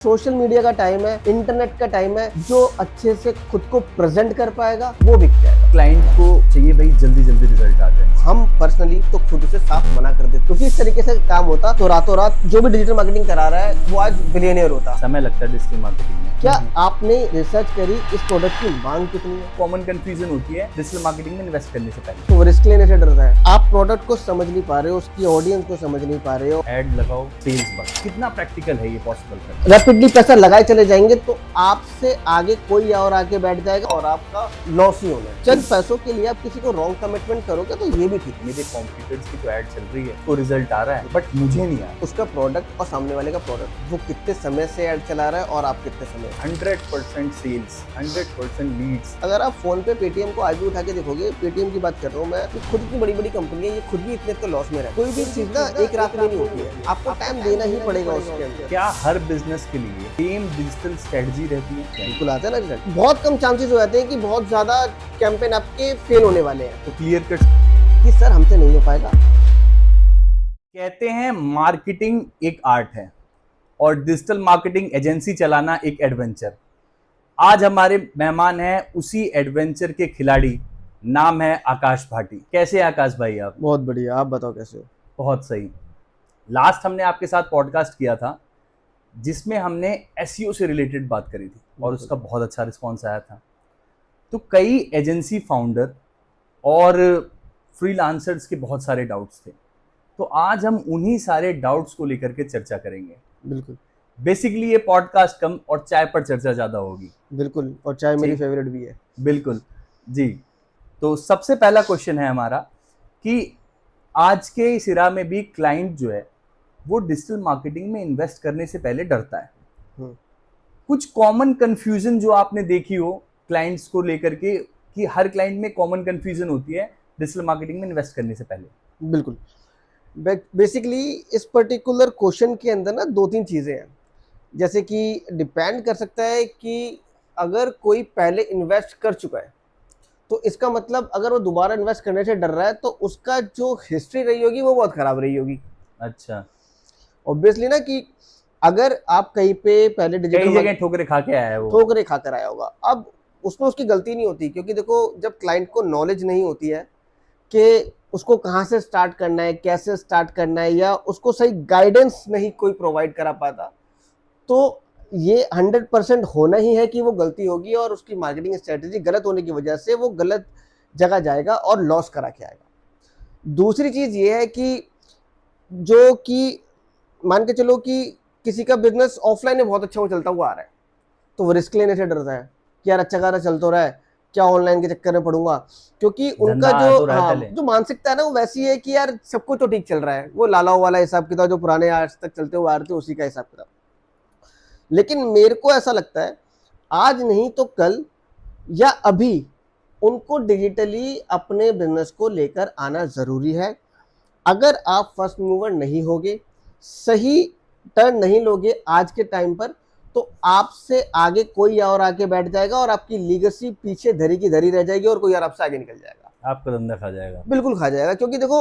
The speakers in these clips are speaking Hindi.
सोशल मीडिया का टाइम है, इंटरनेट का टाइम है। जो अच्छे से खुद को प्रेजेंट कर पाएगा वो बिक जाएगा। क्लाइंट को चाहिए भाई जल्दी जल्दी रिजल्ट आ जाए। हम पर्सनली तो खुद से साफ मना कर देते, क्योंकि इस तरीके से काम होता तो रातों रात जो भी डिजिटल मार्केटिंग करा रहा है वो आज बिलियनियर होता। समय लगता है डिजिटल मार्केटिंग में। क्या आपने रिसर्च करी इस प्रोडक्ट की मांग कितनी है? कॉमन कंफ्यूजन होती है डिजिटल मार्केटिंग में इन्वेस्ट करने से पहले। तो वो रिस्क लेने से डरता है। आप प्रोडक्ट को समझ नहीं पा रहे हो, उसकी ऑडियंस को समझ नहीं पा रहे हो। एड लगाओ, सेल्स बढ़। कितना प्रैक्टिकल है ये पॉसिबल करना? रैपिडली पैसा लगाए चले जाएंगे तो आपसे आगे कोई और आके बैठ जाएगा और आपका लॉस ही होना है। चंद पैसों के लिए आप किसी को रॉन्ग कमिटमेंट करोगे तो ये भी ठीक है। मेरे कॉम्पिटिटर्स की तो एड चल रही है तो रिजल्ट आ रहा है, बट मुझे नहीं आ रहा। उसका प्रोडक्ट और सामने वाले का प्रोडक्ट, वो कितने समय से ऐड चला रहा है और आप कितने समय से। 100% सेल्स, 100% लीड्स। अगर आप फोन पे पेटीएम को आज भी उठा के देखोगे, पेटीएम की बात कर रहा हूँ मैं, तो खुद की बड़ी बड़ी कंपनी है, ये खुद भी इतने लॉस में रहे। कोई भी चीज ना एक रात में नहीं होती है, आपको टाइम देना ही पड़ेगा उसके अंदर। क्या हर बिजनेस के लिए सेम डिजिटल स्ट्रेटजी रहती है? बिल्कुल आता है ना रिजल्ट। बहुत कम चांसेस हो जाते हैं कि बहुत ज्यादा कैंपेन आपके फेल होने वाले हैं, तो क्लियर कट कि सर हमसे नहीं हो पाएगा। कहते हैं मार्केटिंग एक आर्ट है और डिजिटल मार्केटिंग एजेंसी चलाना एक एडवेंचर। आज हमारे मेहमान हैं उसी एडवेंचर के खिलाड़ी, नाम है आकाश भाटी। कैसे आकाश भाई आप? बहुत बढ़िया, आप बताओ कैसे हो? बहुत सही। लास्ट हमने आपके साथ पॉडकास्ट किया था जिसमें हमने एसईओ से रिलेटेड बात करी थी और उसका बहुत अच्छा रिस्पॉन्स आया था। तो कई एजेंसी फाउंडर और फ्रीलांसर्स के बहुत सारे डाउट्स थे, तो आज हम उन्हीं सारे डाउट्स को लेकर के चर्चा करेंगे। बिल्कुल बेसिकली ये पॉडकास्ट कम और चाय पर चर्चा ज़्यादा होगी। बिल्कुल, और चाय मेरी फेवरेट भी है। बिल्कुल जी। तो सबसे पहला क्वेश्चन है हमारा कि आज के इस इरा में भी क्लाइंट जो है वो डिजिटल मार्केटिंग में इन्वेस्ट करने से पहले डरता है। कुछ कॉमन कंफ्यूजन जो आपने देखी हो क्लाइंट्स को लेकर के, कि हर क्लाइंट में कॉमन कंफ्यूजन होती है डिजिटल मार्केटिंग में इन्वेस्ट करने से पहले। बिल्कुल। बेसिकली इस पर्टिकुलर क्वेश्चन के अंदर ना दो तीन चीज़ें हैं। जैसे कि डिपेंड कर सकता है कि अगर कोई पहले इन्वेस्ट कर चुका है तो इसका मतलब अगर वो दोबारा इन्वेस्ट करने से डर रहा है तो उसका जो हिस्ट्री रही होगी वो बहुत खराब रही होगी। अच्छा। ऑब्वियसली ना, कि अगर आप कहीं पे पहले कई जगह ठोकरे खा के आया है वो, ठोकरे खाकर आया होगा, अब उसमें उसकी गलती नहीं होती, क्योंकि देखो जब क्लाइंट को नॉलेज नहीं होती है कि उसको कहाँ से स्टार्ट करना है, कैसे स्टार्ट करना है, या उसको सही गाइडेंस नहीं कोई प्रोवाइड करा पाता, तो ये 100% होना ही है कि वो गलती होगी और उसकी मार्केटिंग स्ट्रेटेजी गलत होने की वजह से वो गलत जगह जाएगा और लॉस करा के आएगा। दूसरी चीज़ ये है कि जो कि मान के चलो कि किसी का बिजनेस ऑफलाइन में बहुत अच्छा वो चलता हुआ आ रहा है, तो वो रिस्क लेने से डरता है कि यार अच्छा खासा चल तो रहा है, क्या ऑनलाइन के चक्कर में पड़ूंगा, क्योंकि उनका जो मानसिकता है ना वो वैसी है कि यार सब कुछ तो ठीक चल रहा है, वो लाला वाला हिसाब किताब जो पुराने आज तक चलते हुए आ रहे थे उसी का हिसाब किताब। लेकिन मेरे को ऐसा लगता है आज नहीं तो कल या अभी उनको डिजिटली अपने बिजनेस को लेकर आना जरूरी है। अगर आप फर्स्ट मूवर नहीं होगे, सही टर्न नहीं लोगे आज के टाइम पर, तो आपसे आगे कोई और आके बैठ जाएगा और आपकी लीगेसी पीछे धरी की धरी रह जाएगी और कोई और आपसे आगे निकल जाएगा, आपका धंधा खा जाएगा। बिल्कुल खा जाएगा। क्योंकि देखो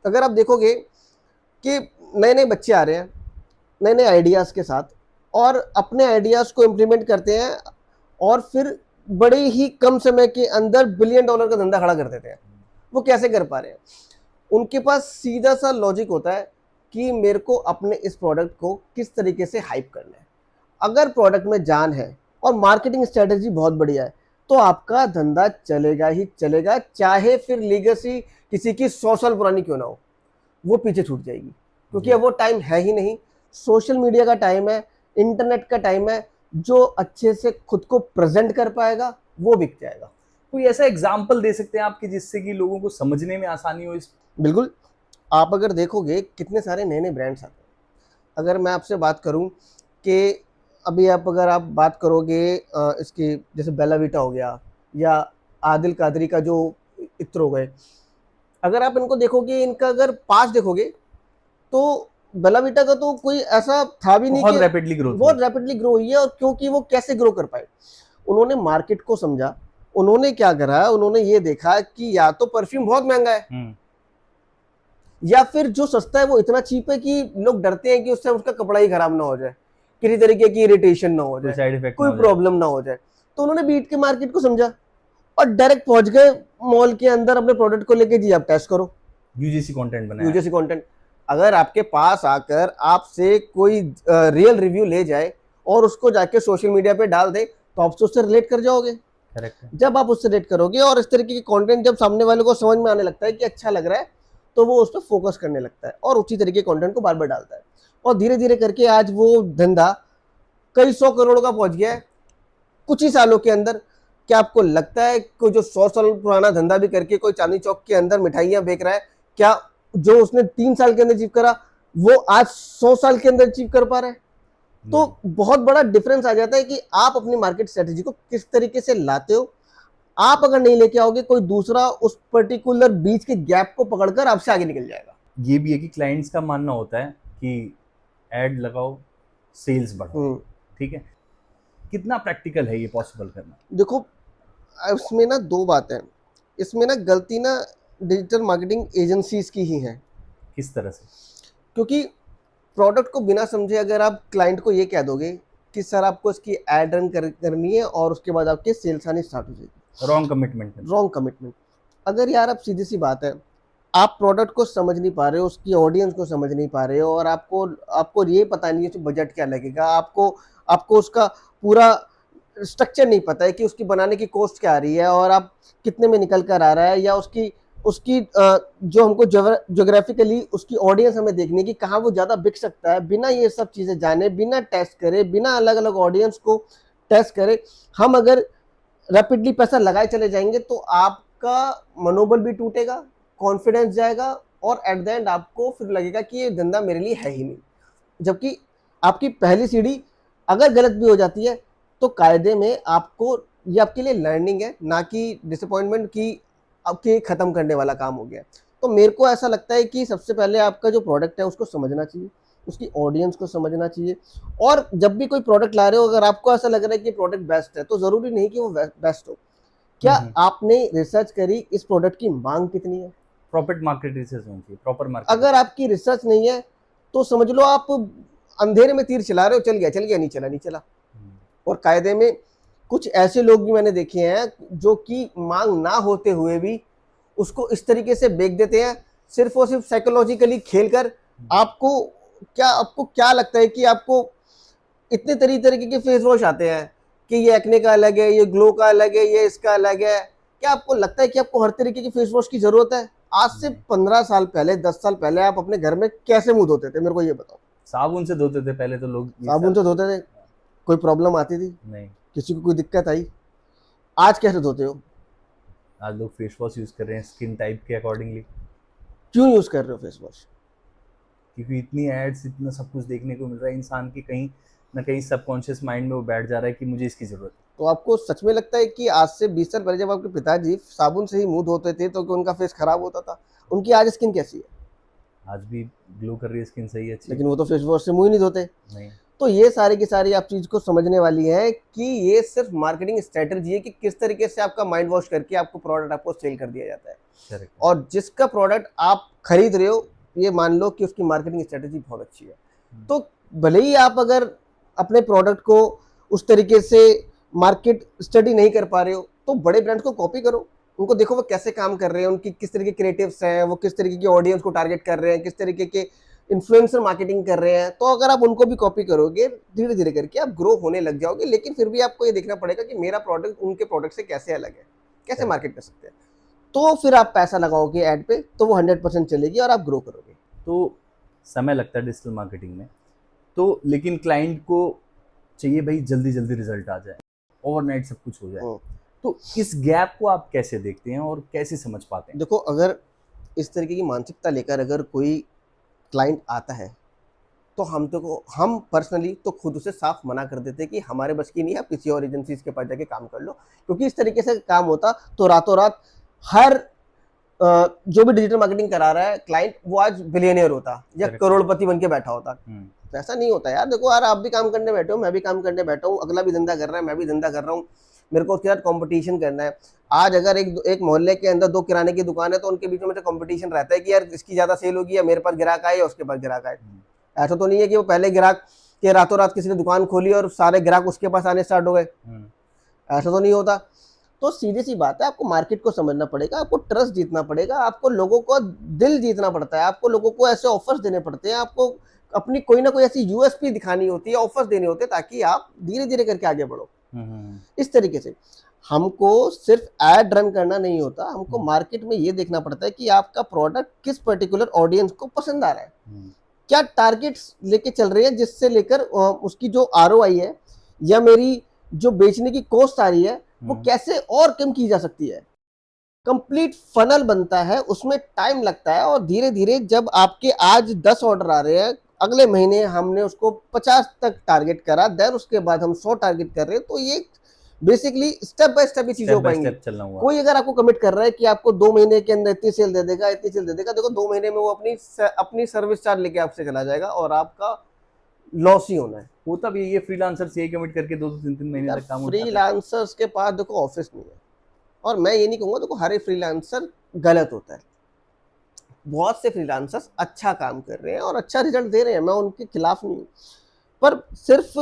अगर आप देखोगे कि नए नए बच्चे आ रहे हैं नए नए आइडियाज के साथ और अपने आइडियाज को इम्प्लीमेंट करते हैं और फिर बड़े ही कम समय के अंदर $1 बिलियन का धंधा खड़ा कर देते हैं। वो कैसे कर पा रहे हैं? उनके पास सीधा सा लॉजिक होता है कि मेरे को अपने इस प्रोडक्ट को किस तरीके से हाइप करना है। अगर प्रोडक्ट में जान है और मार्केटिंग स्ट्रेटेजी बहुत बढ़िया है तो आपका धंधा चलेगा ही चलेगा, चाहे फिर लीगेसी किसी की 100 साल पुरानी क्यों ना हो, वो पीछे छूट जाएगी। क्योंकि अब वो टाइम है ही नहीं। सोशल मीडिया का टाइम है, इंटरनेट का टाइम है। जो अच्छे से खुद को प्रेजेंट कर पाएगा वो बिक जाएगा। कोई ऐसा एग्जाम्पल दे सकते हैं आपकी जिससे कि लोगों को समझने में आसानी हो? इस बिल्कुल, आप अगर देखोगे कितने सारे नए नए ब्रांड्स आते हैं। अगर मैं आपसे बात करूं कि अभी अगर आप बात करोगे इसकी, जैसे बेला वीटा हो गया या आदिल कादरी का जो इत्र हो गए, अगर आप इनको देखोगे, इनका अगर पास देखोगे तो बेला वीटा का तो कोई ऐसा था भी नहीं, बहुत रैपिडली ग्रो हुई है। और क्योंकि वो कैसे ग्रो कर पाए, उन्होंने मार्केट को समझा। उन्होंने क्या करा, उन्होंने ये देखा कि या तो परफ्यूम बहुत महंगा है या फिर जो सस्ता है वो इतना चीप है कि लोग डरते हैं कि उससे उसका कपड़ा ही खराब ना हो जाए। किसी तरीके की इरिटेशन ना हो कोई जाए, साइड इफेक्ट कोई प्रॉब्लम ना हो जाए। तो उन्होंने बीट के मार्केट को समझा और डायरेक्ट पहुंच गए मॉल के अंदर अपने प्रोडक्ट को लेके, जी आप टेस्ट करो, यूजीसी कंटेंट बनाया। UGC content. अगर आपके पास आकर आपसे कोई रियल रिव्यू ले जाए और उसको जाके सोशल मीडिया पे डाल दे, तो आप तो उससे रिलेट कर जाओगे। करेक्ट है। जब आप उससे रिलेट करोगे और इस तरीके की कंटेंट जब सामने वाले को समझ में आने लगता है कि अच्छा लग रहा है, तो वो उस पर फोकस करने लगता है और उसी तरीके के कंटेंट को बार बार डालता है। और धीरे धीरे करके आज वो धंधा कई 100 करोड़ का पहुंच गया है कुछ ही सालों के अंदर। क्या आपको लगता है कि जो 100 साल पुराना धंधा भी करके कोई चांदनी चौक के अंदर मिठाइयां बेच रहा है, क्या जो उसने 3 साल के अंदर अचीव करा वो आज 100 साल के अंदर अचीव कर पा रहा है? तो बहुत बड़ा डिफरेंस आ जाता है कि आप अपनी मार्केट स्ट्रेटेजी को किस तरीके से लाते हो। आप अगर नहीं लेके आओगे, कोई दूसरा उस पर्टिकुलर बीच के गैप को पकड़कर आपसे आगे निकल जाएगा। ये भी है कि क्लाइंट्स का मानना होता है कि एड लगाओ, सेल्स बढ़ाओ, ठीक है। कितना प्रैक्टिकल है ये पॉसिबल करना? देखो, इसमें ना दो बातें हैं। इसमें ना गलती ना डिजिटल मार्केटिंग एजेंसीज की ही है। किस तरह से? क्योंकि प्रोडक्ट को बिना समझे अगर आप क्लाइंट को ये कह दोगे कि सर आपको इसकी एड रन करनी है और उसके बाद आपके सेल्स आनी स्टार्ट हो जाएगी, रॉन्ग कमिटमेंट। Wrong commitment. अगर यार आप सीधी सी बात है, आप प्रोडक्ट को समझ नहीं पा रहे हो, उसकी ऑडियंस को समझ नहीं पा रहे हो, और आपको ये पता नहीं है कि बजट क्या लगेगा, आपको उसका पूरा स्ट्रक्चर नहीं पता है कि उसकी बनाने की कॉस्ट क्या आ रही है और आप कितने में निकल कर आ रहा है, या उसकी जो हमको ज्योग्राफिकली उसकी ऑडियंस हमें देखने की कहाँ वो ज़्यादा बिक सकता है, बिना ये सब चीज़ें जाने, बिना टेस्ट करे, बिना अलग अलग ऑडियंस को टेस्ट करे हम अगर रैपिडली पैसा लगाए चले जाएंगे, तो आपका मनोबल भी टूटेगा, कॉन्फिडेंस जाएगा, और एट द एंड आपको फिर लगेगा कि ये धंधा मेरे लिए है ही नहीं। जबकि आपकी पहली सीढ़ी अगर गलत भी हो जाती है तो कायदे में आपको, ये आपके लिए लर्निंग है, ना कि डिसअपॉइंटमेंट की आपके खत्म करने वाला काम हो गया। तो मेरे को ऐसा लगता है कि सबसे पहले आपका जो प्रोडक्ट है उसको समझना चाहिए, उसकी ऑडियंस को समझना चाहिए। और जब भी कोई प्रोडक्ट ला रहे हो, अगर आपको ऐसा लग रहा है कि प्रोडक्ट बेस्ट है, तो जरूरी नहीं कि वो बेस्ट हो। क्या आपने रिसर्च करी इस प्रोडक्ट की मांग कितनी है? प्रॉपर मार्केट रिसर्च होनी चाहिए, प्रॉपर मार्केट। अगर आपकी रिसर्च नहीं है तो समझ लो आप अंधेरे में तीर चला रहे हो, चल गया नहीं चला। और कायदे में कुछ ऐसे लोग भी मैंने देखे हैं जो कि मांग ना होते हुए भी उसको इस तरीके से बेच देते हैं, सिर्फ और सिर्फ साइकोलॉजिकली खेलकर। आपको क्या लगता है कि आपको इतने तरीके के फेस वॉश आते हैं कि ये एक्ने का अलग है, ये ग्लो का अलग है, ये इसका अलग है। क्या आपको लगता है कि आपको हर तरीके के फेस वॉश की जरूरत है? आज से 15 साल पहले, 10 साल पहले आप अपने घर में कैसे मुंह धोते थे, मेरे को ये बताओ। साबुन से धोते थे पहले तो लोग। साबुन से धोते थे, कोई प्रॉब्लम आती थी? नहीं। किसी को कोई दिक्कत आई? आज कैसे धोते हो? आज लोग फेस वॉश यूज कर रहे हैं स्किन टाइप के अकॉर्डिंगली। क्यों यूज कर रहे हो फेस वॉश? क्योंकि इतनी एड्स, इतना सब कुछ देखने को मिल रहा है, इंसान के कहीं ना कहीं सबकॉन्शियस माइंड में वो बैठ जा रहा है कि मुझे इसकी जरूरत है। तो आपको सच में लगता है कि आज से 20 साल पहले जब आपके पिताजी साबुन से ही मुंह धोते थे तो उनका फेस खराब होता था? उनकी आज स्किन कैसी है? आज भी ग्लो कर रही है स्किन, सही है, अच्छी। लेकिन वो तो फेस वॉश से मुंह ही नहीं धोते। नहीं। तो ये सारी की सारी आप चीज को समझने वाली है कि ये सिर्फ मार्केटिंग स्ट्रेटजी है कि किस तरीके से आपका माइंड वॉश करके आपको प्रोडक्ट आपको सेल कर दिया जाता है। Correct. और जिसका प्रोडक्ट आप खरीद रहे हो, ये मान लो कि उसकी मार्केटिंग स्ट्रेटजी बहुत अच्छी है। तो भले ही आप अगर अपने प्रोडक्ट को उस तरीके से मार्केट स्टडी नहीं कर पा रहे हो, तो बड़े ब्रांड्स को कॉपी करो, उनको देखो वो कैसे काम कर रहे हैं, उनकी किस तरीके के क्रिएटिव्स हैं, वो किस तरीके की ऑडियंस को टारगेट कर रहे हैं, किस तरीके के इन्फ्लुएंसर मार्केटिंग कर रहे हैं। तो अगर आप उनको भी कॉपी करोगे, धीरे धीरे करके आप ग्रो होने लग जाओगे। लेकिन फिर भी आपको ये देखना पड़ेगा कि मेरा प्रोडक्ट उनके प्रोडक्ट से कैसे अलग है, कैसे मार्केट कर सकते हैं। तो फिर आप पैसा लगाओगे ऐड पे, तो वो 100% चलेगी और आप ग्रो करोगे। तो समय लगता है डिजिटल मार्केटिंग में, तो लेकिन क्लाइंट को चाहिए भाई जल्दी जल्दी रिजल्ट आ जाए, ओवरनाइट सब कुछ हो जाए। तो इस गैप को आप कैसे देखते हैं और कैसे समझ पाते हैं? देखो, अगर इस तरीके की मानसिकता लेकर अगर कोई क्लाइंट आता है, तो हम पर्सनली तो खुद उसे साफ मना कर देते कि हमारे बस की नहीं है, आप किसी और एजेंसीज के पास जाके काम कर लो। क्योंकि इस तरीके से काम होता तो रातों रात हर जो भी डिजिटल मार्केटिंग करा रहा है क्लाइंट, वो आज बिलियनियर होता या करोड़पति बन के बैठा होता। तो ऐसा नहीं होता यार। देखो यार, आप भी काम करने बैठे हो, मैं भी काम करने बैठा हूँ, अगला भी धंधा कर रहा है, मैं भी धंधा कर रहा हूँ, मेरे को उसके साथ कंपटीशन करना है। आज अगर एक मोहल्ले के अंदर 2 किराने की दुकान है, तो उनके बीच में कंपटीशन रहता है कि यार इसकी ज्यादा सेल होगी, या मेरे पास ग्राहक आए या उसके पास ग्राहक आए। ऐसा तो नहीं है कि वो पहले ग्राहक कि रातों रात किसी ने दुकान खोली और सारे ग्राहक उसके पास आने स्टार्ट हो गए। ऐसा तो नहीं होता। तो सीधी सी बात है, आपको मार्केट को समझना पड़ेगा, आपको ट्रस्ट जीतना पड़ेगा, आपको लोगों को दिल जीतना पड़ता है, आपको लोगों को ऐसे ऑफर्स देने पड़ते हैं, आपको अपनी कोई ना कोई ऐसी यूएसपी दिखानी होती है, ऑफर्स देने होते हैं, ताकि आप धीरे धीरे करके आगे बढ़ो। इस तरीके से हमको सिर्फ एड रन करना नहीं होता, हमको मार्केट में ये देखना पड़ता है कि आपका प्रोडक्ट किस पर्टिकुलर ऑडियंस को पसंद आ रहा है, क्या टारगेट्स लेके चल रहे हैं, जिससे लेकर उसकी जो आरओआई है या मेरी जो बेचने की कॉस्ट आ रही है वो कैसे और कम की जा सकती है। कंप्लीट फनल बनता है, उसमें टाइम लगता है, और धीरे धीरे जब आपके आज 10 ऑर्डर आ रहे हैं, अगले महीने हमने उसको 50 तक टारगेट करा, देन उसके बाद हम 100 टारगेट कर रहे हैं। तो ये बेसिकली स्टेप बाय स्टेप ही चीजें हो पाएंगी। कोई अगर आपको कमिट कर रहा है कि आपको 2 महीने के अंदर इतनी सेल दे देगा, इतनी सेल दे देगा, देखो 2 महीने में वो अपनी सर्विस चार्ज लेके आपसे चला जाएगा और आपका लॉस ही होना है। होता भी ये फ्रीलांसर्स यही कमिट करके 2-3 महीने तक काम फ्रीलांसर्स के पास देखो ऑफिस नहीं है, और मैं ये नहीं कहूंगा देखो हर एक फ्रीलांसर गलत होता है। बहुत से फ्रीलांसर्स अच्छा काम कर रहे हैं और अच्छा रिजल्ट दे रहे हैं, मैं उनके खिलाफ नहीं हूँ, पर सिर्फ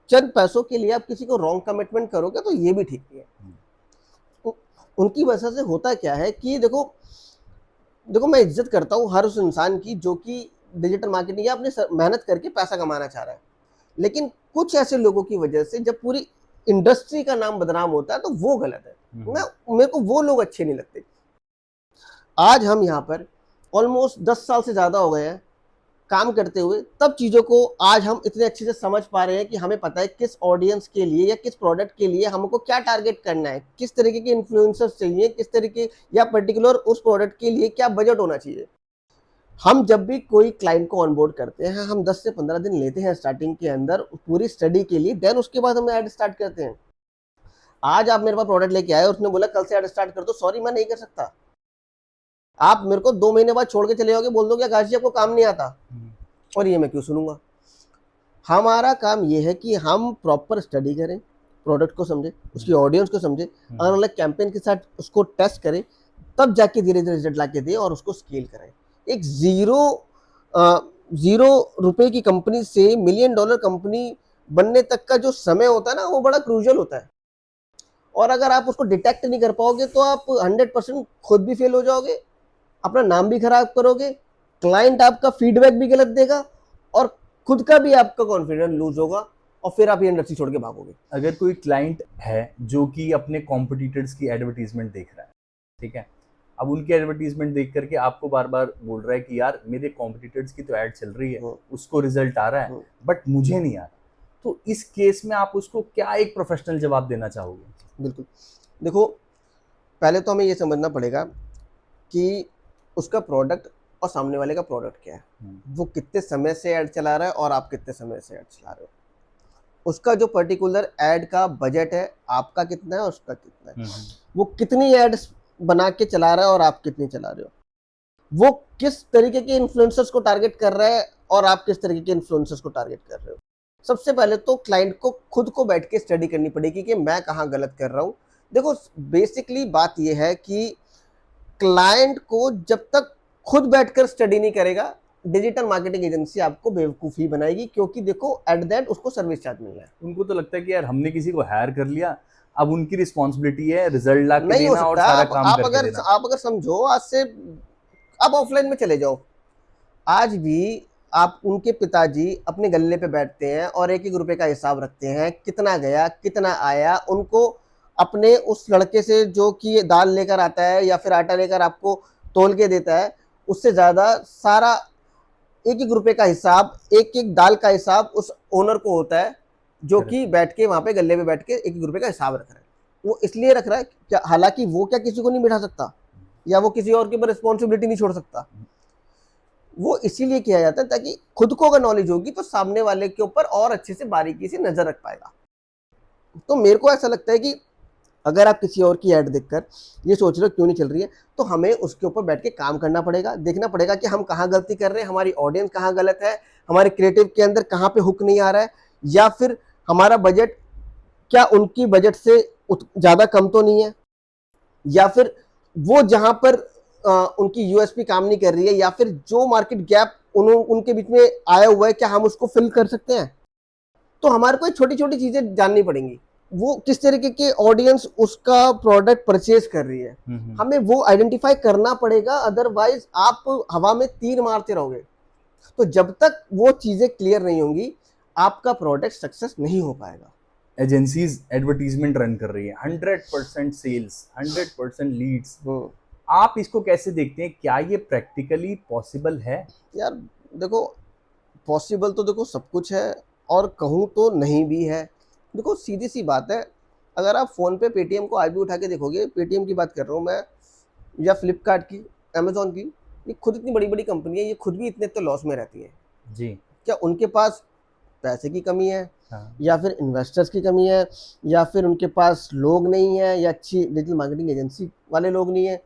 चंद पैसों के लिए आप किसी को रॉन्ग कमिटमेंट करोगे तो ये भी ठीक नहीं है। उनकी वजह से होता क्या है कि देखो मैं इज्जत करता हूँ हर उस इंसान की जो कि डिजिटल मार्केटिंग या अपनी मेहनत करके पैसा कमाना चाह रहा है, लेकिन कुछ ऐसे लोगों की वजह से जब पूरी इंडस्ट्री का नाम बदनाम होता है तो वो गलत है। मेरे को वो लोग अच्छे नहीं लगते। आज हम यहाँ पर ऑलमोस्ट 10 साल से ज्यादा हो गए हैं काम करते हुए, तब चीजों को आज हम इतने अच्छे से समझ पा रहे हैं कि हमें पता है किस ऑडियंस के लिए या किस प्रोडक्ट के लिए हमको क्या टारगेट करना है, किस तरीके के इन्फ्लुएंसर्स चाहिए, किस तरीके या पर्टिकुलर उस प्रोडक्ट के लिए क्या बजट होना चाहिए। हम जब भी कोई क्लाइंट को ऑनबोर्ड करते हैं, हम 10 से 15 दिन लेते हैं स्टार्टिंग के अंदर पूरी स्टडी के लिए, देन उसके बाद हम ऐड स्टार्ट करते हैं। आज आप मेरे पास प्रोडक्ट लेके आए, उसने बोला कल से ऐड स्टार्ट कर दो, सॉरी मैं नहीं कर सकता। आप मेरे को 2 महीने बाद छोड़ के चले जाओगे, बोल दो कि आकाश जी आपको काम नहीं आता, और ये मैं क्यों सुनूंगा। हमारा काम ये है कि हम प्रॉपर स्टडी करें, प्रोडक्ट को समझे, उसकी ऑडियंस को समझे, अलग अलग कैंपेन के साथ उसको टेस्ट करें, तब जाके धीरे धीरे रिजल्ट लाके दें और उसको स्केल करें। एक जीरो रुपए की कंपनी से $1 मिलियन कंपनी बनने तक का जो समय होता है ना, वो बड़ा क्रूशियल होता है, और अगर आप उसको डिटेक्ट नहीं कर पाओगे तो आप 100% खुद भी फेल हो जाओगे, अपना नाम भी खराब करोगे, क्लाइंट आपका फीडबैक भी गलत देगा, और खुद का भी आपका कॉन्फिडेंस लूज होगा, और फिर आप ये इंडस्ट्री छोड़ के भागोगे। अगर कोई क्लाइंट है जो कि अपने कॉम्पिटिटर्स की एडवर्टीजमेंट देख रहा है, ठीक है, अब उनकी एडवर्टीजमेंट देख करके आपको बार बार बोल रहा है कि यार मेरे कॉम्पिटिटर्स की तो ऐड चल रही है, उसको रिजल्ट आ रहा है, बट मुझे नहीं आ रहा, तो इस केस में आप उसको क्या एक प्रोफेशनल जवाब देना चाहोगे? बिल्कुल, देखो पहले तो हमें ये समझना पड़ेगा कि उसका प्रोडक्ट और सामने वाले का प्रोडक्ट क्या है, वो कितने समय से ऐड चला रहा है और आप कितने समय से ऐड चला रहे हो, उसका जो पर्टिकुलर ऐड का बजट है आपका कितना है और उसका कितना है, वो कितनी एड्स बना के चला रहा है और आप कितनी चला रहे हो, वो किस तरीके के इन्फ्लुएंसर्स को टारगेट कर रहा है और आप किस तरीके के इन्फ्लुएंसर्स को टारगेट कर रहे हो। सबसे पहले तो क्लाइंट को खुद को बैठ के स्टडी करनी पड़ेगी कि मैं कहाँ गलत कर रहा हूँ। देखो बेसिकली बात यह है कि क्लाइंट को जब तक खुद बैठकर स्टडी नहीं करेगा, डिजिटल मार्केटिंग एजेंसी आपको बेवकूफ़ी बनाएगी, क्योंकि देखो एट द एंड उसको सर्विस चार्ज मिल रहा है। उनको तो लगता है कि यार हमने किसी को हायर कर लिया, अब उनकी रिस्पॉन्सिबिलिटी है रिजल्ट ला के देना और सारा काम करके देना। आप अगर समझो, आज से अब ऑफलाइन में चले जाओ, आज भी आप उनके पिताजी अपने गल्ले पे बैठते हैं और 1-1 रुपए का हिसाब रखते हैं, कितना गया कितना आया, उनको अपने उस लड़के से जो कि दाल लेकर आता है या फिर आटा लेकर आपको तोल के देता है, उससे ज़्यादा सारा 1-1 रुपए का हिसाब, 1-1 दाल का हिसाब उस ओनर को होता है, जो कि बैठ के वहाँ पे गल्ले पे बैठ के 1-1 रुपए का हिसाब रख रहा है। वो इसलिए रख रहा है क्या, हालांकि वो क्या किसी को नहीं बिठा सकता या वो किसी और के ऊपर रिस्पॉन्सिबिलिटी नहीं छोड़ सकता, वो इसीलिए किया जाता है ताकि खुद को अगर नॉलेज होगी तो सामने वाले के ऊपर और अच्छे से बारीकी से नजर रख पाएगा। तो मेरे को ऐसा लगता है कि अगर आप किसी और की ऐड देखकर ये सोच रहे हो क्यों नहीं चल रही है, तो हमें उसके ऊपर बैठ के काम करना पड़ेगा, देखना पड़ेगा कि हम कहाँ गलती कर रहे हैं, हमारी ऑडियंस कहाँ गलत है, हमारे क्रिएटिव के अंदर कहाँ पे हुक नहीं आ रहा है, या फिर हमारा बजट क्या उनकी बजट से ज़्यादा कम तो नहीं है, या फिर वो जहाँ पर उनकी यूएसपी काम नहीं कर रही है, या फिर जो मार्केट गैप उनके बीच में आया हुआ है क्या हम उसको फिल कर सकते हैं। तो हमारे को छोटी छोटी चीजें जाननी पड़ेंगी, वो किस तरीके के ऑडियंस उसका प्रोडक्ट परचेज कर रही है, हमें वो आइडेंटिफाई करना पड़ेगा, अदरवाइज आप हवा में तीर मारते रहोगे। तो जब तक वो चीजें क्लियर नहीं होंगी आपका प्रोडक्ट सक्सेस नहीं हो पाएगा। एजेंसीज एडवर्टीजमेंट रन कर रही है, 100% सेल्स, 100% लीड्स, आप इसको कैसे देखते हैं? क्या ये प्रैक्टिकली पॉसिबल है? यार देखो, पॉसिबल तो देखो सब कुछ है और कहूँ तो नहीं भी है। देखो सीधी सी बात है, अगर आप फ़ोन पे पेटीएम को आज भी उठा के देखोगे, पेटीएम की बात कर रहा हूँ मैं, या फ्लिपकार्ट की, अमेजोन की, ये खुद इतनी बड़ी बड़ी कंपनी है, ये खुद भी इतने लॉस में रहती है जी। क्या उनके पास पैसे की कमी है, हाँ। या फिर इन्वेस्टर्स की कमी है, या फिर उनके पास लोग नहीं है, या अच्छी डिजिटल मार्केटिंग एजेंसी वाले लोग नहीं है?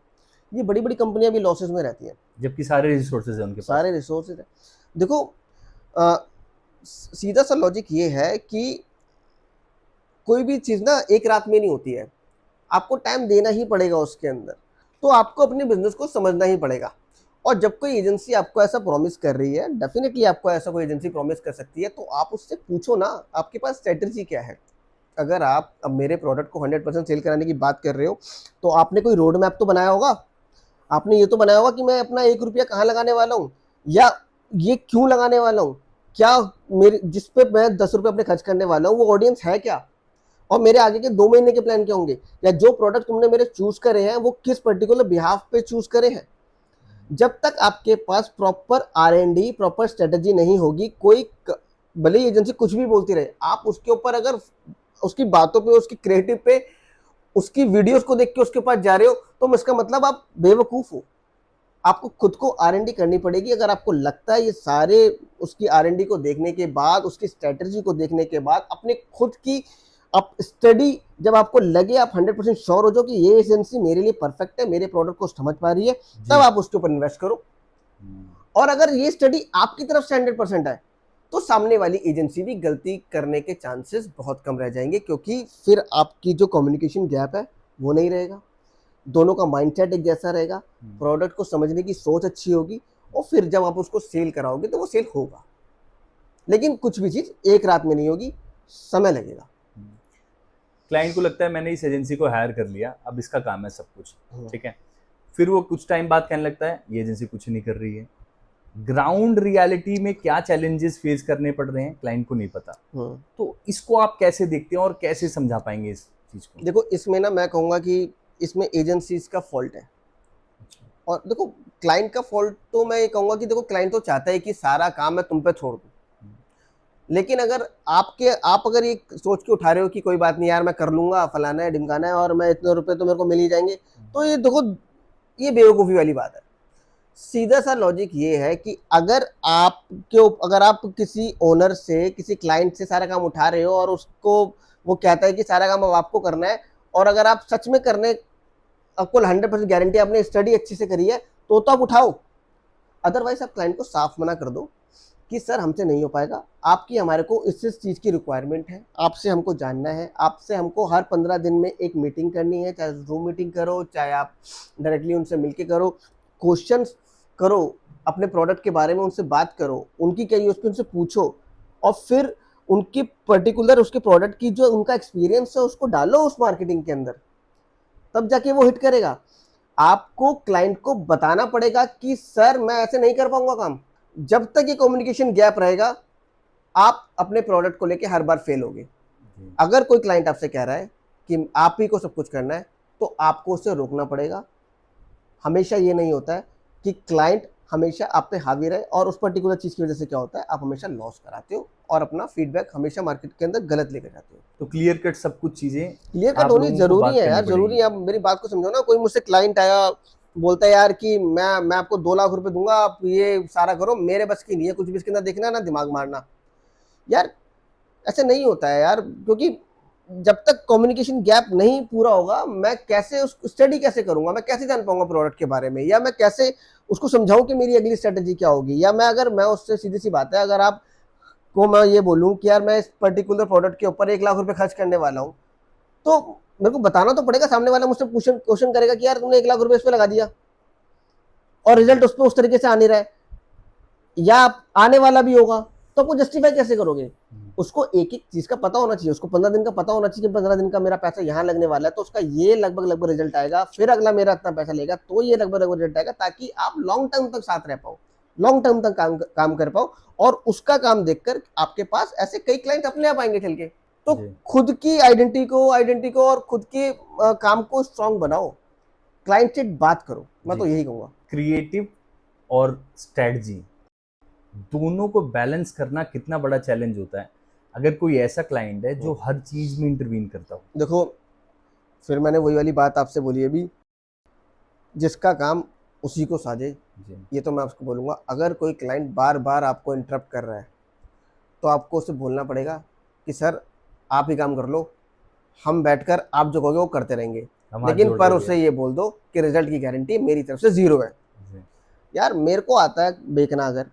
ये बड़ी बड़ी कंपनियां भी लॉसेस में रहती हैं, जबकि सारे रिसोर्सेज है उनके पास। सारे रिसोर्सेज है। देखो सीधा सा लॉजिक ये है कि कोई भी चीज़ ना एक रात में नहीं होती है, आपको टाइम देना ही पड़ेगा उसके अंदर। तो आपको अपने बिजनेस को समझना ही पड़ेगा। और जब कोई एजेंसी आपको ऐसा प्रॉमिस कर रही है, डेफिनेटली आपको ऐसा कोई एजेंसी प्रॉमिस कर सकती है, तो आप उससे पूछो ना आपके पास स्ट्रेटजी क्या है। अगर आप अब मेरे प्रोडक्ट को 100% सेल कराने की बात कर रहे हो, तो आपने कोई रोड मैप तो बनाया होगा, आपने ये तो बनाया होगा कि मैं अपना 1 रुपया कहाँ लगाने वाला हूँ, या ये क्यों लगाने वाला हूँ, क्या मेरे जिस पे मैं 10 रुपये अपने खर्च करने वाला हूँ वो ऑडियंस है क्या, और मेरे आगे के 2 महीने के प्लान क्या होंगे, या जो प्रोडक्ट तुमने मेरे चूज करे हैं वो किस पर्टिकुलर बिहाफ पे चूज करे हैं। जब तक आपके पास प्रॉपर R&D, प्रॉपर स्ट्रेटजी नहीं होगी, कोई भले ही एजेंसी कुछ भी बोलती रहे, आप उसके ऊपर अगर उसकी बातों पे, उसकी क्रिएटिव पे, उसकी वीडियोस को देख के उसके पास जा रहे हो, तो इसका मतलब आप बेवकूफ हो। आपको खुद को R&D करनी पड़ेगी। अगर आपको लगता है ये सारे उसकी R&D को देखने के बाद, उसकी स्ट्रेटजी को देखने के बाद, अपने खुद की आप स्टडी जब आपको लगे, आप 100% श्योर हो जाओ कि ये एजेंसी मेरे लिए परफेक्ट है, मेरे प्रोडक्ट को समझ पा रही है, तब आप उसके ऊपर इन्वेस्ट करो। और अगर ये स्टडी आपकी तरफ से 100% है, तो सामने वाली एजेंसी भी गलती करने के चांसेस बहुत कम रह जाएंगे, क्योंकि फिर आपकी जो कम्युनिकेशन गैप है वो नहीं रहेगा, दोनों का माइंडसेट एक जैसा रहेगा, प्रोडक्ट को समझने की सोच अच्छी होगी, और फिर जब आप उसको सेल कराओगे तो वो सेल होगा। लेकिन कुछ भी चीज एक रात में नहीं होगी, समय लगेगा। क्लाइंट को लगता है मैंने इस एजेंसी को हायर कर लिया, अब इसका काम है सब कुछ, ठीक है, फिर वो कुछ टाइम बाद कहने लगता है ये एजेंसी कुछ नहीं कर रही है। ग्राउंड रियलिटी में क्या चैलेंजेस फेस करने पड़ रहे हैं क्लाइंट को नहीं पता। तो इसको आप कैसे देखते हैं और कैसे समझा पाएंगे इस चीज को? देखो इसमें ना मैं कहूँगा कि इसमें एजेंसीज का फॉल्ट है, और देखो क्लाइंट का फॉल्ट तो मैं ये कहूँगा कि देखो क्लाइंट तो चाहता है कि सारा काम मैं तुम पे छोड़ दूँ, लेकिन अगर आप अगर ये सोच के उठा रहे हो कि कोई बात नहीं यार मैं कर लूंगा, फलाना है ढिमकाना है, और मैं इतने रुपए तो मेरे को मिल ही जाएंगे, तो ये देखो ये बेवकूफ़ी वाली बात है। सीधा सा लॉजिक ये है कि अगर आप किसी ओनर से, किसी क्लाइंट से सारा काम उठा रहे हो, और उसको वो कहता है कि सारा काम अब आपको करना है, और अगर आप सच में करने, आपको 100% गारंटी, आपने स्टडी अच्छी से करी है, तो आप उठाओ। अदरवाइज आप क्लाइंट को साफ मना कर दो कि सर हमसे नहीं हो पाएगा, आपकी हमारे को इस चीज़ की रिक्वायरमेंट है, आपसे हमको जानना है, आपसे हमको हर 15 दिन में एक मीटिंग करनी है, चाहे जूम मीटिंग करो, चाहे आप डायरेक्टली उनसे मिलके करो, क्वेश्चंस करो, अपने प्रोडक्ट के बारे में उनसे बात करो, उनकी क्या यूएसपी उनसे पूछो, और फिर उनकी पर्टिकुलर उसके प्रोडक्ट की जो उनका एक्सपीरियंस है उसको डालो उस मार्केटिंग के अंदर, तब जाके वो हिट करेगा। आपको क्लाइंट को बताना पड़ेगा कि सर मैं ऐसे नहीं कर पाऊंगा काम। जब तक ये कम्युनिकेशन गैप रहेगा, आप अपने प्रोडक्ट को लेके हर बार फेल होगे। अगर कोई क्लाइंट आपसे कह रहा है कि आप ही को सब कुछ करना है, तो आपको उसे रोकना पड़ेगा। हमेशा ये नहीं होता है कि क्लाइंट हमेशा आप पे हावी रहे, और उस पर्टिकुलर चीज़ की वजह से क्या होता है, आप हमेशा लॉस कराते हो और अपना फीडबैक हमेशा मार्केट के अंदर गलत लेकर जाते हो। तो क्लियर कट सब कुछ चीजें क्लियर कट होनी जरूरी है यार, जरूरी है। आप मेरी बात को समझो ना, कोई मुझसे क्लाइंट आया, बोलता है यार कि मैं आपको 2 लाख रुपए दूंगा, आप ये सारा करो, मेरे बस की नहीं है कुछ भी इसके अंदर देखना, ना दिमाग मारना। यार ऐसे नहीं होता है यार, क्योंकि जब तक कम्युनिकेशन गैप नहीं पूरा होगा, मैं कैसे उस स्टडी कैसे करूंगा, मैं कैसे जान पाऊंगा प्रोडक्ट के बारे में, या मैं कैसे उसको समझाऊं कि मेरी अगली स्ट्रेटेजी क्या होगी। या मैं उससे, सीधी सी बात है, अगर आप को मैं ये बोलूं कि यार मैं इस पर्टिकुलर प्रोडक्ट के ऊपर 1 लाख रुपए खर्च करने वाला हूं, तो मेरे को बताना तो पड़ेगा। सामने वाला मुझसे क्वेश्चन करेगा कि यार तुमने 1 लाख रुपए इस पे लगा दिया और रिजल्ट उस पर उस तरीके से आ नहीं रहा है, या आने वाला भी होगा, तो आपको जस्टिफाई कैसे करोगे? उसको एक एक चीज का पता होना चाहिए, उसको 15 दिन का पता होना चाहिए कि 15 दिन का मेरा पैसा यहाँ लगने वाला है, तो उसका ये लगभग रिजल्ट आएगा, फिर अगला मेरा इतना पैसा लेगा तो ये लगभग रिजल्ट आएगा, ताकि आप लॉन्ग टर्म तक साथ रह पाओ, लॉन्ग टर्म तक काम कर पाओ, और उसका काम देखकर आपके पास ऐसे कई क्लाइंट अपने आप आएंगे चल के। तो खुद की आइडेंटिटी को और खुद के काम को स्ट्रांग बनाओ, क्लाइंट से बात करो, मैं तो यही कहूंगा। क्रिएटिव और स्ट्रेटजी दोनों को बैलेंस करना कितना बड़ा चैलेंज होता है अगर कोई ऐसा क्लाइंट है जो हर चीज में इंटरवीन करता हो। देखो, फिर मैंने वही वाली बात आपसे बोली अभी, जिसका काम उसी को साजे। ये तो मैं आपको बोलूँगा, अगर कोई क्लाइंट बार बार आपको इंटरप्ट कर रहा है तो आपको उसे बोलना पड़ेगा कि सर आप ही काम कर लो, हम बैठकर आप जो कहोगे वो करते रहेंगे, लेकिन पर उसे ये बोल दो कि रिजल्ट की गारंटी मेरी तरफ से 0 है। यार मेरे को आता है बेचना, अगर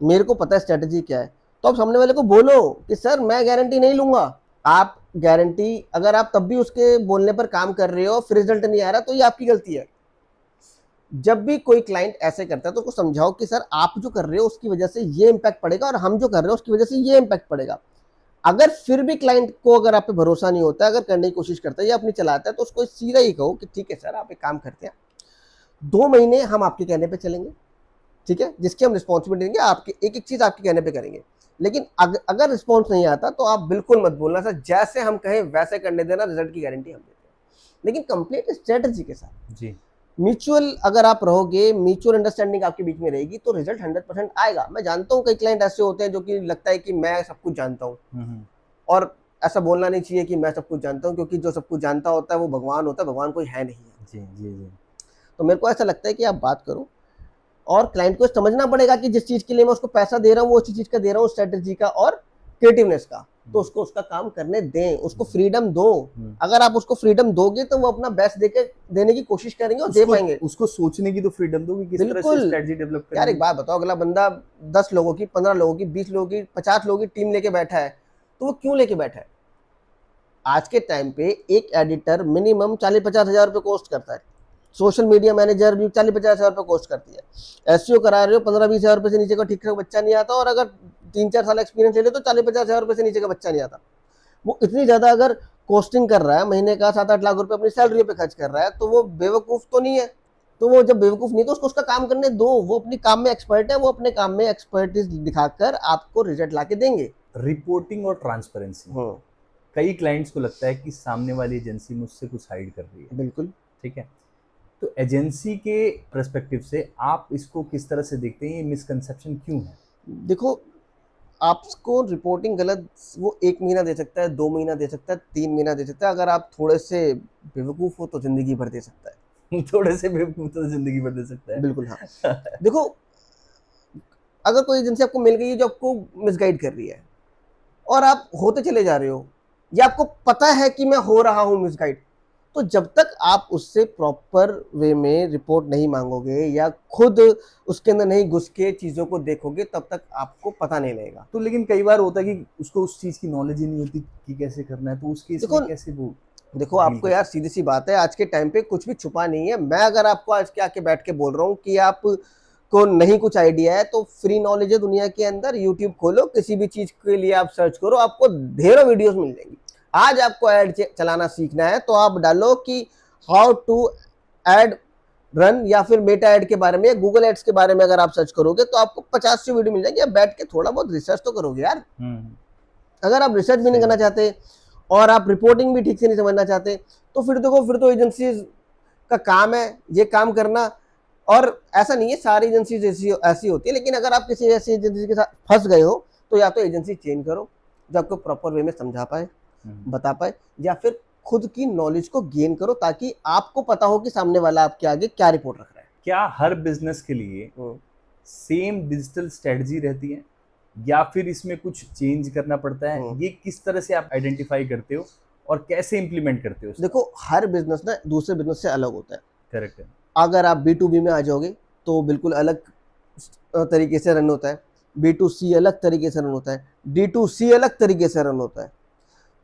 मेरे को पता है स्ट्रेटजी क्या है, तो आप सामने वाले को बोलो कि सर मैं गारंटी नहीं लूंगा। आप गारंटी, अगर आप तब भी उसके बोलने पर काम कर रहे हो फिर रिजल्ट नहीं आ रहा, तो ये आपकी गलती है। जब भी कोई क्लाइंट ऐसे करता है तो उसको समझाओ कि सर आप जो कर रहे हो उसकी वजह से ये इम्पैक्ट पड़ेगा, और हम जो कर रहे हो उसकी वजह से ये इम्पैक्ट पड़ेगा। अगर फिर भी क्लाइंट को अगर आप पे भरोसा नहीं होता, अगर करने की कोशिश करता है या अपनी चलाता है, तो उसको सीधा ही कहो कि ठीक है सर आप एक काम करते हैं, 2 महीने हम आपके कहने पे चलेंगे, ठीक है, जिसकी हम रिस्पॉन्सिबिलिटी देंगे, आपकी एक एक चीज आपके कहने पे करेंगे, लेकिन अगर रिस्पॉन्स नहीं आता तो आप बिल्कुल मत बोलना सर जैसे हम कहें वैसे करने देना, रिजल्ट की गारंटी हम देते हैं, लेकिन कंप्लीट स्ट्रेटजी के साथ। जी, म्यूचुअल अगर आप रहोगे, म्यूचुअल अंडरस्टैंडिंग आपके बीच में रहेगी, तो रिजल्ट 100% आएगा। मैं जानता हूँ कई क्लाइंट ऐसे होते हैं जो कि लगता है कि मैं सब कुछ जानता हूँ, और ऐसा बोलना नहीं चाहिए कि मैं सब कुछ जानता हूँ, क्योंकि जो सब कुछ जानता होता है वो भगवान होता है, भगवान कोई है नहीं है। जी जी जी। तो मेरे को ऐसा लगता है कि आप बात करो, और क्लाइंट को समझना पड़ेगा कि जिस चीज के लिए मैं उसको पैसा दे रहा हूँ वो उसी चीज का दे रहा हूँ, स्ट्रेटजी का और क्रिएटिवनेस का, तो उसको उसका काम करने दें, उसको फ्रीडम दो। अगर आप उसको फ्रीडम दोगे तो वो अपना बेस्ट देने की कोशिश करेंगे और दे पाएंगे। उसको सोचने की तो फ्रीडम दो कि किस तरह से स्ट्रेटजी डेवलप करें। यार एक बात बताओ, अगला बंदा 10 लोगों की, 15 लोगों की, 20 लोगों की, 50 लोगों की टीम लेके बैठा है, तो वो क्यों लेके बैठा है? आज के टाइम पे एक एडिटर मिनिमम 40-50 हजार रुपये कॉस्ट करता है, सोशल मीडिया मैनेजर भी 40-50 हजार रुपये कॉस्ट करती है, एसईओ करा रहे हो 15-20 हजार रुपये से नीचे का ठीक ठाक बच्चा नहीं आता, और अगर 3-4 साल एक्सपीरियंस ले ले तो 40-50 हजार रुपये से नीचे का बच्चा नहीं आता। वो इतनी ज्यादा अगर कॉस्टिंग कर रहा है, महीने का 7-8 लाख रुपए अपनी सैलरी पे खर्च कर रहा है, तो वो बेवकूफ तो नहीं है? तो वो जब बेवकूफ नहीं तो उसको उसका काम करने दो, वो अपने काम में एक्सपर्ट है, वो अपने काम में एक्सपर्टीज दिखाकर आपको रिजल्ट ला के देंगे। रिपोर्टिंग और ट्रांसपेरेंसी, कई क्लाइंट्स को लगता है कि सामने वाली एजेंसी मुझसे कुछ हाइड कर रही है। बिल्कुल ठीक है, तो एजेंसी के पर्सपेक्टिव से आप इसको किस तरह से देखते हैं, ये मिसकंसेप्शन क्यों है? देखो, आपको रिपोर्टिंग गलत वो 1 महीना दे सकता है, 2 महीना दे सकता है, 3 महीना दे सकता है, अगर आप थोड़े से बेवकूफ हो तो जिंदगी भर दे सकता है। थोड़े से बेवकूफ तो जिंदगी भर दे सकता है। बिल्कुल हाँ। देखो, अगर कोई एजेंसी आपको मिल गई है जो आपको मिसगाइड कर रही है और आप होते चले जा रहे हो, या आपको पता है कि मैं हो रहा हूं मिसगाइड, तो जब तक आप उससे प्रॉपर वे में रिपोर्ट नहीं मांगोगे या खुद उसके अंदर नहीं घुस के चीजों को देखोगे, तब तक आपको पता नहीं लगेगा। तो लेकिन कई बार होता है कि उसको उस चीज की नॉलेज ही नहीं होती कि कैसे करना है, तो उस केस में कैसे वो? देखो आपको यार सीधी सी बात है, आज के टाइम पे कुछ भी छुपा नहीं है। मैं अगर आपको आज के आके बैठ के बोल रहा हूँ कि आप को नहीं कुछ आइडिया है, तो फ्री नॉलेज है दुनिया के अंदर, यूट्यूब खोलो, किसी भी चीज के लिए आप सर्च करो, आपको ढेरों वीडियोस मिल जाएंगी। आज आपको ऐड चलाना सीखना है तो आप डालो कि हाउ टू ऐड रन, या फिर मेटा ऐड के बारे में, गूगल एड्स के बारे में अगर आप सर्च करोगे तो आपको 50 से वीडियो मिल जाएंगे। आप बैठ के थोड़ा बहुत रिसर्च तो करोगे यार। अगर आप रिसर्च भी नहीं करना चाहते और आप रिपोर्टिंग भी ठीक से नहीं समझना चाहते, तो फिर देखो, फिर तो एजेंसी का काम है ये काम करना। और ऐसा नहीं है सारी एजेंसी ऐसी होती है, लेकिन अगर आप किसी ऐसी एजेंसी के साथ फंस गए हो तो या तो एजेंसी चेंज करो जो आपको प्रॉपर वे में समझा पाए, बता पाए, या फिर खुद की नॉलेज को गेन करो ताकि आपको पता हो कि सामने वाला आपके आगे क्या रिपोर्ट रख रहा है। क्या हर बिजनेस के लिए सेम डिजिटल स्ट्रेटजी रहती है या फिर इसमें कुछ चेंज करना पड़ता है? ये किस तरह से आप आइडेंटिफाई करते हो और कैसे इंप्लीमेंट करते हो? देखो, हर बिजनेस ना दूसरे बिजनेस से अलग होता है। करेक्ट है। अगर आप B2B में आ जाओगे तो बिल्कुल अलग तरीके से रन होता है, B2C अलग तरीके से रन होता है, D2C अलग तरीके से रन होता है।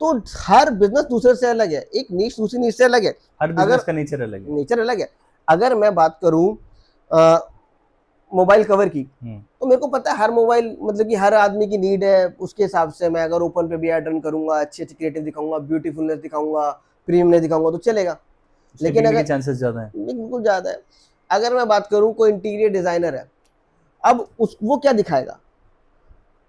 तो हर बिजनेस दूसरे से अलग है, एक नीश दूसरी नीश से अलग है, हर बिजनेस का नेचर अलग है। नेचर अलग है। अगर मैं बात करूं मोबाइल कवर की, तो मेरे को पता है हर मोबाइल मतलब कि हर आदमी की नीड है, उसके हिसाब से मैं अगर ओपन पे भी एड रन करूंगा, अच्छी अच्छी क्रिएटिव दिखाऊंगा, ब्यूटीफुलनेस दिखाऊंगा, प्रीमियमनेस दिखाऊंगा तो चलेगा। लेकिन अगर चांसेस ज्यादा है, बिल्कुल ज्यादा है। अगर मैं बात करूं कोई इंटीरियर डिजाइनर है, अब उस वो क्या दिखाएगा,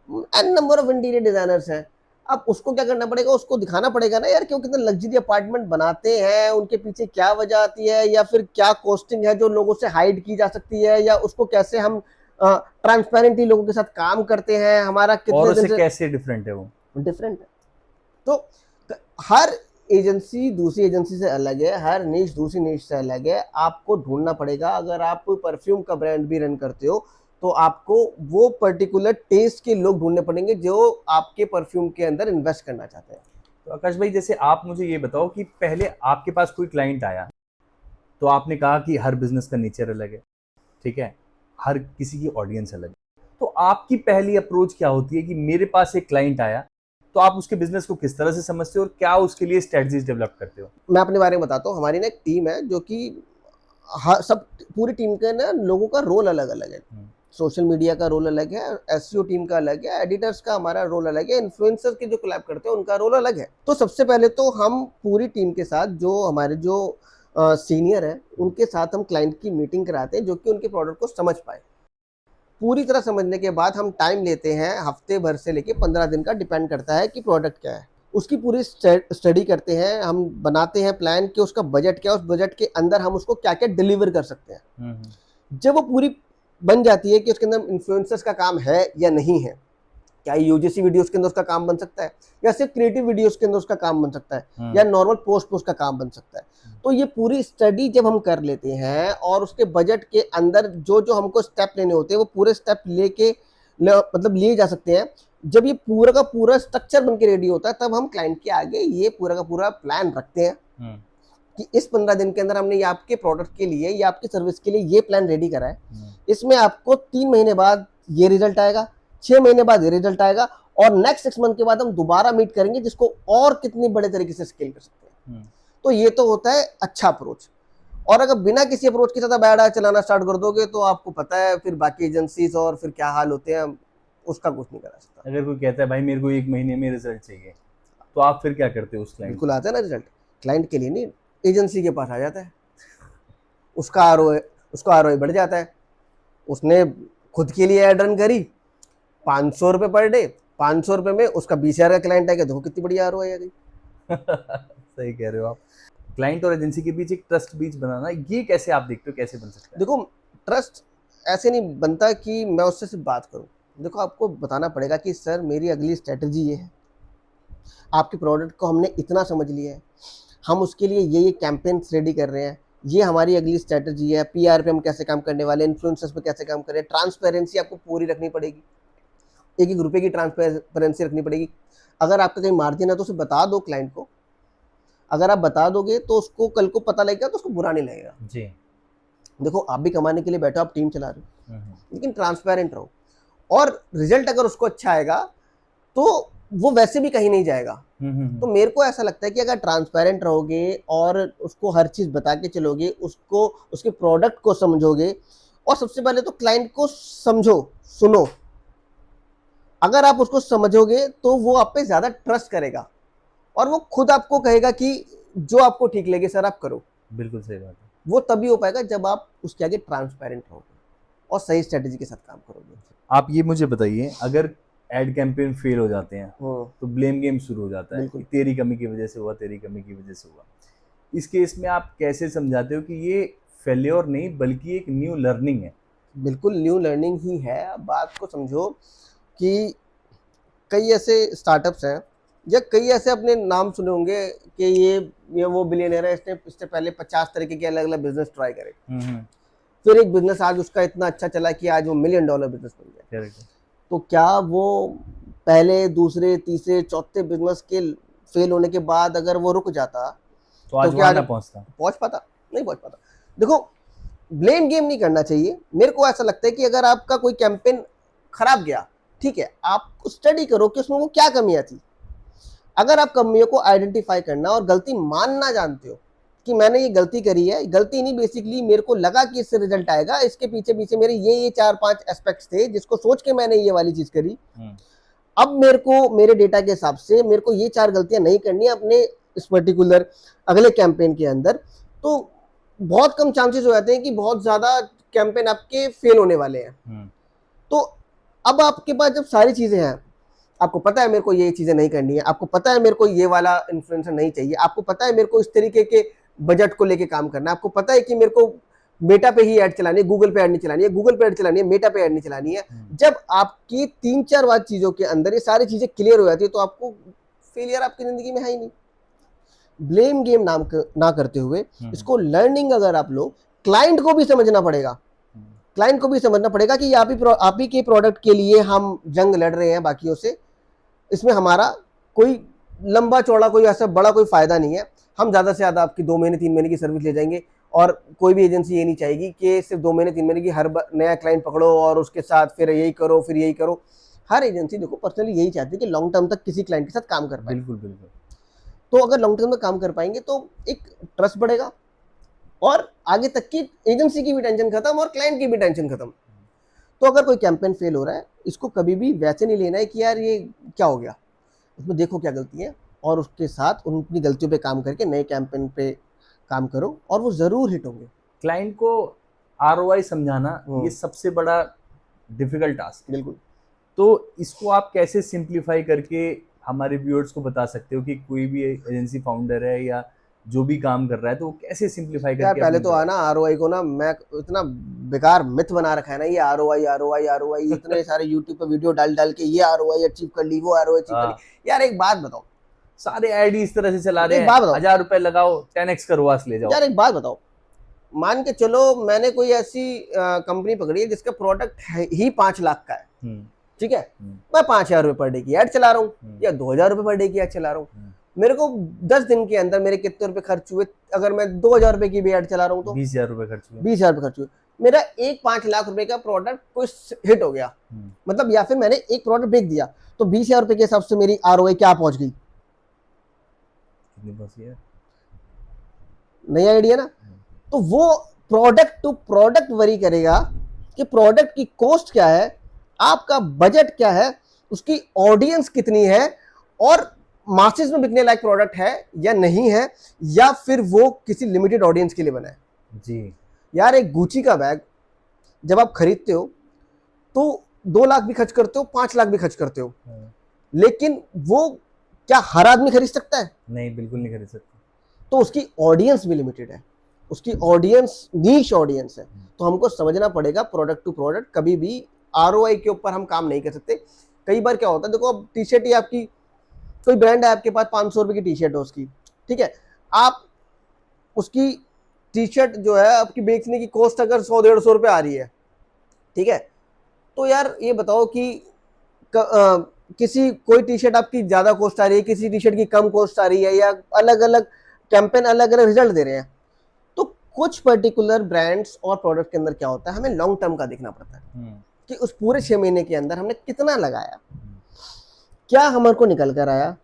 an number of interior designers हैं, अब उसको क्या करना पड़ेगा, उसको दिखाना पड़ेगा ना यार कि वो कितने लग्जरी अपार्टमेंट बनाते हैं, उनके पीछे क्या वजह आती है, या फिर क्या कॉस्टिंग है जो लोगों से हाइड की जा सकती है, या उसको कैसे हम ट्रांसपेरेंटली लोगों के साथ काम करते हैं, हमारा कितने और दिन से कैसे डिफरेंट है वो, डिफरेंट है। तो हर एजेंसी दूसरी एजेंसी से अलग है, हर नीश दूसरी नीश से अलग है, आपको ढूंढना पड़ेगा। अगर आप परफ्यूम का ब्रांड भी रन करते हो तो आपको वो पर्टिकुलर टेस्ट के लोग ढूंढने पड़ेंगे जो आपके परफ्यूम के अंदर इन्वेस्ट करना चाहते हैं। तो आकाश भाई, जैसे आप मुझे ये बताओ कि पहले आपके पास कोई क्लाइंट आया, तो आपने कहा कि हर बिजनेस का नेचर अलग है, ठीक है, हर किसी की ऑडियंस अलग है, तो आपकी पहली अप्रोच क्या होती है कि मेरे पास एक क्लाइंट आया, तो आप उसके बिजनेस को किस तरह से समझते हो और क्या उसके लिए स्ट्रेटजीज डेवलप करते हो? मैं अपने बारे में बताता हूँ। हमारी ना एक टीम है जो कि सब पूरी टीम के ना लोगों का रोल अलग अलग है। सोशल मीडिया का रोल अलग है, एसईओ टीम का अलग है, एडिटर्स का हमारा रोल अलग है, इन्फ्लुएंसर्स के जो कोलैब करते हैं उनका रोल अलग है। तो सबसे पहले तो हम पूरी टीम के साथ जो हमारे जो सीनियर है उनके साथ हम क्लाइंट की मीटिंग कराते हैं जो कि उनके प्रोडक्ट को समझ पाए। पूरी तरह समझने के बाद हम टाइम लेते हैं, हफ्ते भर से लेके 15 दिन का, डिपेंड करता है कि प्रोडक्ट क्या है। उसकी पूरी स्टडी करते हैं, हम बनाते हैं प्लान कि उसका बजट क्या है, उस बजट के अंदर हम उसको क्या क्या डिलीवर कर सकते हैं। जब वो पूरी बन जाती है कि उसके अंदर इन्फ्लुएंसर्स का काम है या नहीं है, क्या यूजीसी वीडियोस के अंदर उसका काम बन सकता है, या सिर्फ क्रिएटिव वीडियोस के अंदर उसका काम बन सकता है, या नॉर्मल पोस्ट का काम बन सकता है। तो ये पूरी स्टडी जब हम कर लेते हैं और उसके बजट के अंदर जो जो हमको स्टेप लेने होते हैं वो पूरे स्टेप लेके मतलब लिए जा सकते हैं। जब ये पूरा का पूरा स्ट्रक्चर बन के रेडी होता है तब हम क्लाइंट के आगे ये पूरा का पूरा प्लान रखते हैं कि इस 15 दिन के अंदर हमने ये आपके प्रोडक्ट के लिए या आपकी सर्विस के लिए ये प्लान रेडी करा है, इसमें आपको 3 महीने बाद ये रिजल्ट आएगा, 6 महीने बाद ये रिजल्ट आएगा, और नेक्स्ट 6 मंथ के बाद हम दोबारा मीट करेंगे जिसको और कितनी बड़े तरीके से स्केल कर सकते हैं। तो ये तो होता है अच्छा अप्रोच। और अगर बिना किसी अप्रोच के साथ बैड चलाना स्टार्ट कर दोगे तो आपको पता है फिर बाकी एजेंसीज और फिर क्या हाल होते हैं, उसका कुछ नहीं करा सकता। अगर कोई कहता है भाई मेरे को 1 महीने में रिजल्ट चाहिए, तो आप फिर क्या करते हो उस क्लाइंट? बिल्कुल आता है ना रिजल्ट, क्लाइंट के लिए नहीं, एजेंसी के पास आ जाता है, उसका आरओए बढ़ जाता है। उसने खुद के लिए एड रन करी 500 रुपये पर डे, 500 रुपये में उसका 20,000 का क्लाइंट है, देखो कितनी बड़ी आरओआई आ गई। सही कह रहे हो आप। क्लाइंट और एजेंसी के बीच एक ट्रस्ट बीच बनाना, ये कैसे आप देखते हो, कैसे बन सकता है? देखो ट्रस्ट ऐसे नहीं बनता कि मैं उससे सिर्फ बात करूं। देखो आपको बताना पड़ेगा कि सर मेरी अगली स्ट्रेटजी ये है, आपके प्रोडक्ट को हमने इतना समझ लिया है, हम उसके लिए ये कैंपेन्स रेडी कर रहे हैं, ये हमारी अगली स्ट्रेटजी है, पीआर पे हम कैसे काम करने वाले, इन्फ्लुएंसर्स पे कैसे काम करें, ट्रांसपेरेंसी आपको पूरी रखनी पड़ेगी, एक एक रुपये की ट्रांसपेरेंसी रखनी पड़ेगी। अगर आपका कहीं मार्जिन है तो उसे बता दो क्लाइंट को, अगर आप बता दोगे तो उसको कल को पता लगेगा तो उसको बुरा नहीं लगेगा जी। देखो आप भी कमाने के लिए बैठो, आप टीम चला रहे हो, लेकिन ट्रांसपेरेंट रहो, और रिजल्ट अगर उसको अच्छा आएगा तो वो वैसे भी कहीं नहीं जाएगा। तो मेरे को ऐसा लगता है कि अगर ट्रांसपेरेंट रहोगे और उसको हर चीज बता के चलोगे, उसको उसके प्रोडक्ट को समझोगे, और सबसे पहले तो क्लाइंट को समझो, सुनो, अगर आप उसको समझोगे तो वो आप पे ज्यादा ट्रस्ट करेगा और वो खुद आपको कहेगा कि जो आपको ठीक लगे सर आप करो। बिल्कुल सही बात है। वो तभी हो पाएगा जब आप उसके आगे ट्रांसपेरेंट रहोगे और सही स्ट्रेटेजी के साथ काम करोगे। आप ये मुझे बताइए, अगर एड कैंपेन फेल हो जाते हैं तो ब्लेम गेम शुरू हो जाता है कि तेरी कमी की वजह से हुआ, तेरी कमी की वजह से हुआ। इस केस में आप कैसे समझाते हो कि ये फेल्योर नहीं बल्कि एक न्यू लर्निंग है? बिल्कुल न्यू लर्निंग ही है। अब बात को समझो कि कई ऐसे स्टार्टअप्स हैं या कई ऐसे अपने नाम सुने होंगे कि ये वो बिलियनर है, इससे पहले 50 तरीके के अलग अलग बिजनेस ट्राई करे, फिर एक बिजनेस आज उसका इतना अच्छा चला कि आज वो $1 मिलियन बिजनेस बन गया। तो क्या वो पहले दूसरे तीसरे चौथे बिजनेस के फेल होने के बाद अगर वो रुक जाता तो आज क्या पहुंच पाता? नहीं पहुंच पाता। देखो ब्लेम गेम नहीं करना चाहिए। मेरे को ऐसा लगता है कि अगर आपका कोई कैंपेन खराब गया, ठीक है, आप स्टडी करो कि उसमें वो क्या कमियां थी। अगर आप कमियों को आइडेंटिफाई करना और गलती मानना जानते हो कि मैंने ये गलती करी है, गलती नहीं, बेसिकली मेरे को लगा कि इससे रिजल्ट आएगा, इसके पीछे पीछे मेरे ये 4-5 एस्पेक्ट्स थे जिसको सोच के मैंने ये वाली चीज करी। अब मेरे को मेरे डेटा के हिसाब से मेरे को ये 4 गलतियां नहीं करनी है अपने इस पर्टिकुलर अगले कैंपेन के अंदर। तो बहुत कम चांसेस हो जाते हैं कि बहुत ज्यादा कैंपेन आपके फेल होने वाले हैं। तो अब आपके पास जब सारी चीजें हैं, आपको पता है मेरे को ये चीजें नहीं करनी है, आपको पता है मेरे को ये वाला इन्फ्लुएंसर नहीं चाहिए, आपको पता है मेरे को इस तरीके के बजट को लेके काम करना है, आपको पता है कि मेरे को मेटा पे ही ऐड चलानी है, गूगल पे ऐड नहीं चलानी है, गूगल पे ऐड चलानी है, मेटा पे ऐड नहीं चलानी है। जब आपकी 3-4 बार चीजों के अंदर ये सारी चीजें क्लियर हो जाती है तो आपको फेलियर आपकी जिंदगी में है ही नहीं। ब्लेम गेम ना करते हुए इसको लर्निंग अगर आप लो, क्लाइंट को भी समझना पड़ेगा, क्लाइंट को भी समझना पड़ेगा कि आप ही के प्रोडक्ट के लिए हम जंग लड़ रहे हैं बाकियों से, इसमें हमारा कोई लंबा चौड़ा कोई ऐसा बड़ा कोई फायदा नहीं है। हम ज्यादा से ज्यादा आपकी 2 महीने 3 महीने की सर्विस ले जाएंगे और कोई भी एजेंसी ये नहीं चाहेगी कि सिर्फ 2 महीने 3 महीने की हर नया क्लाइंट पकड़ो और उसके साथ फिर यही करो फिर यही करो। हर एजेंसी देखो पर्सनली यही चाहती है कि लॉन्ग टर्म तक किसी क्लाइंट के साथ काम कर पाए। बिल्कुल बिल्कुल। तो अगर लॉन्ग टर्म में काम कर पाएंगे तो एक ट्रस्ट बढ़ेगा और आगे तक की एजेंसी की भी टेंशन खत्म और क्लाइंट की भी टेंशन खत्म। तो अगर कोई कैंपेन फेल हो रहा है, इसको कभी भी वैसे नहीं लेना है कि यार ये क्या हो गया, उसमें देखो क्या गलती है और उसके साथ उनकी गलतियों पे काम करके नए कैंपेन पे काम करो और वो जरूर हिट होंगे। क्लाइंट को आरओआई समझाना ये सबसे बड़ा डिफिकल्ट टास्क है। बिल्कुल। तो इसको आप कैसे सिंप्लीफाई करके हमारे व्यूअर्स को बता सकते हो कि कोई भी एजेंसी फाउंडर है या जो भी काम कर रहा है तो वो कैसे सिंप्लीफाई यार करके पहले तो आना आरओआई को ना, मैं इतना बेकार मिथ बना रखा है ना, ये आरओआई आरओआई आरओआई इतने सारे यूट्यूब पे वीडियो डाल डाल के ये आरओआई अचीव कर ली, वो आरओआई अचीव कर ली। यार एक बात बताओ, सारे एड इस तरह से चला रहे हैं, 1000 रुपए लगाओ 10x करवास ले जाओ। यार एक बात बताओ, मान के चलो मैंने कोई ऐसी कंपनी पकड़ी है जिसका प्रोडक्ट ही 5 लाख का है, ठीक है, मैं 5,000 रुपए पर डे की ऐड चला रहा हूँ या 2,000 रुपए पर डे की ऐड चला रहा हूँ, मेरे को 10 दिन के अंदर मेरे कितने रुपए खर्च हुए? अगर मैं 2,000 रुपए की भी ऐड चला रहा हूँ तो 20,000 रुपए खर्च हुए। 20,000 रुपए खर्च हुए। मेरा एक 5 लाख रुपए का प्रोडक्ट कोई हिट हो गया, मतलब या फिर मैंने एक प्रोडक्ट बेच दिया तो 20,000 रुपए के हिसाब से मेरी आरओआई क्या पहुंच गई? नई आइडिया ना। तो वो प्रोडक्ट टू प्रोडक्ट वरी करेगा कि प्रोडक्ट की कॉस्ट क्या है, आपका बजट क्या है, उसकी ऑडियंस कितनी है और मासेस में बिकने लायक प्रोडक्ट है या नहीं है, या फिर वो किसी लिमिटेड ऑडियंस के लिए बना है। जी यार एक गुची का बैग जब आप खरीदते हो तो 2 लाख भी खर्च करते हो, 5 लाख भी खर्च करते हो, लेकिन वो क्या हर आदमी खरीद सकता है? नहीं, बिल्कुल नहीं खरीद सकता। तो उसकी ऑडियंस भी लिमिटेड है, उसकी ऑडियंस नीश ऑडियंस है। तो हमको समझना पड़ेगा प्रोडक्ट टू प्रोडक्ट, कभी भी आरओआई के ऊपर हम काम नहीं कर सकते। कई बार क्या होता है, देखो अब टी शर्ट ही आपकी, कोई ब्रांड है आपके पास, 500 रुपए की टी शर्ट है उसकी, ठीक है, आप उसकी टी शर्ट जो है आपकी बेचने की कॉस्ट अगर 100-150 रुपए आ रही है, ठीक है, तो यार ये बताओ कि किसी कोई टी शर्ट आपकी ज्यादा कॉस्ट आ रही है, किसी टी शर्ट की कम कॉस्ट आ रही है, या अलग अलग कैंपेन अलग अलग रिजल्ट दे रहे हैं। तो कुछ पर्टिकुलर ब्रांड्स और प्रोडक्ट के अंदर क्या होता है, हमें लॉन्ग टर्म का देखना पड़ता है कि उस पूरे 6 महीने के अंदर हमने कितना लगाया, क्या हमारे को निकल कर आया।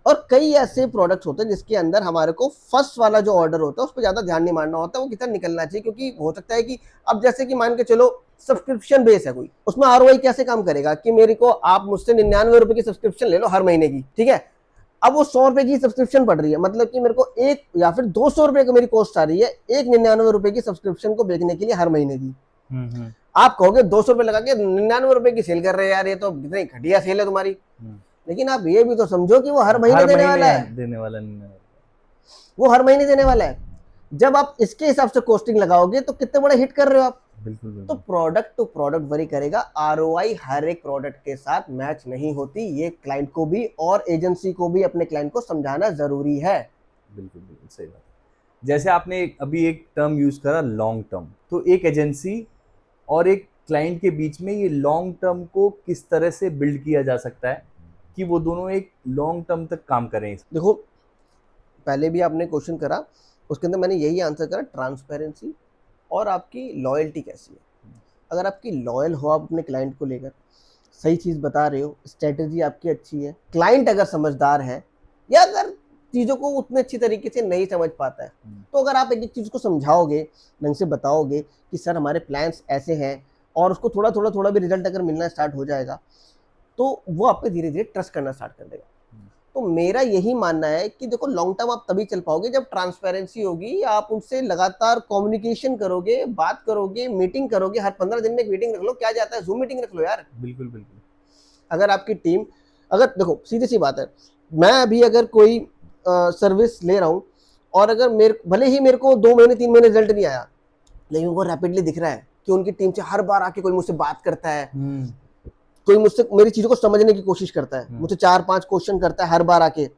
और कई ऐसे प्रोडक्ट्स होते हैं जिसके अंदर हमारे को फर्स्ट वाला जो ऑर्डर होता है उस पर ज्यादा ध्यान नहीं मारना होता, वो कितना निकलना चाहिए, क्योंकि हो सकता है कि अब जैसे कि मान के चलो सब्सक्रिप्शन बेस है कोई, उसमें आरओआई कैसे काम करेगा कि मेरे को आप मुझसे 99 रुपए की सब्सक्रिप्शन ले लो हर महीने की, ठीक है, अब वो 100 रुपए की सब्सक्रिप्शन पड़ रही है, मतलब कि मेरे को एक या फिर 200 रुपए की मेरी कॉस्ट आ रही है एक 99 रुपए की सब्सक्रिप्शन को बेचने के लिए हर महीने की। आप कहोगे 200 रुपए लगा के 99 रुपए की सेल कर रहे हैं, यार ये तो इतनी घटिया सेल है तुम्हारी, लेकिन आप ये भी तो समझो कि वो हर महीने देने वाला है, देने वाला नहीं, वो हर महीने देने वाला है। जब आप इसके हिसाब से कॉस्टिंग लगाओगे तो कितने बड़े हिट कर रहे हो आप। बिल्कुल। तो प्रोडक्ट टू प्रोडक्ट वरी करेगा, आरओआई हर एक प्रोडक्ट के साथ मैच नहीं होती, ये क्लाइंट को भी और एजेंसी को भी अपने क्लाइंट को समझाना जरूरी है। बिल्कुल सही बात। जैसे आपने अभी एक टर्म यूज करा लॉन्ग टर्म, तो एक एजेंसी और एक क्लाइंट के बीच में ये लॉन्ग टर्म को किस तरह से बिल्ड किया जा सकता है कि वो दोनों एक लॉन्ग टर्म तक काम करें। देखो पहले भी आपने क्वेश्चन करा, उसके अंदर मैंने यही आंसर करा, ट्रांसपेरेंसी और आपकी लॉयल्टी कैसी है। अगर आपकी लॉयल हो आप अपने क्लाइंट को लेकर, सही चीज़ बता रहे हो, स्ट्रेटेजी आपकी अच्छी है, क्लाइंट अगर समझदार है, या अगर चीजों को उतने अच्छी तरीके से नहीं समझ पाता है। तो अगर आप एक एक चीज को समझाओगे, ढंग से बताओगे कि सर हमारे प्लान्स ऐसे हैं, और उसको थोड़ा भी रिजल्ट अगर मिलना स्टार्ट हो जाएगा, तो वो आप पे धीरे धीरे ट्रस्ट करना स्टार्ट कर देगा। तो मेरा यही मानना है कि देखो लॉन्ग टर्म आप तभी चल पाओगे जब ट्रांसपेरेंसी होगी, आप उनसे लगातार कम्युनिकेशन करोगे, बात करोगे, मीटिंग करोगे, हर 15 दिन में एक मीटिंग रख लो, क्या जाता है, जूम मीटिंग रख लो यार। बिल्कुल बिल्कुल। अगर आपकी टीम, अगर देखो सीधी सी बात है, मैं अभी अगर कोई सर्विस ले रहा हूँ, और अगर भले ही मेरे को 2 महीने 3 महीने रिजल्ट नहीं आया, लेकिन वो रैपिडली दिख रहा है कि उनकी टीम से हर बार आके कोई मुझसे बात करता है, कोई मुझसे मेरी चीजों को समझने की कोशिश करता है, मुझसे 4-5 क्वेश्चन करता है हर बार आके,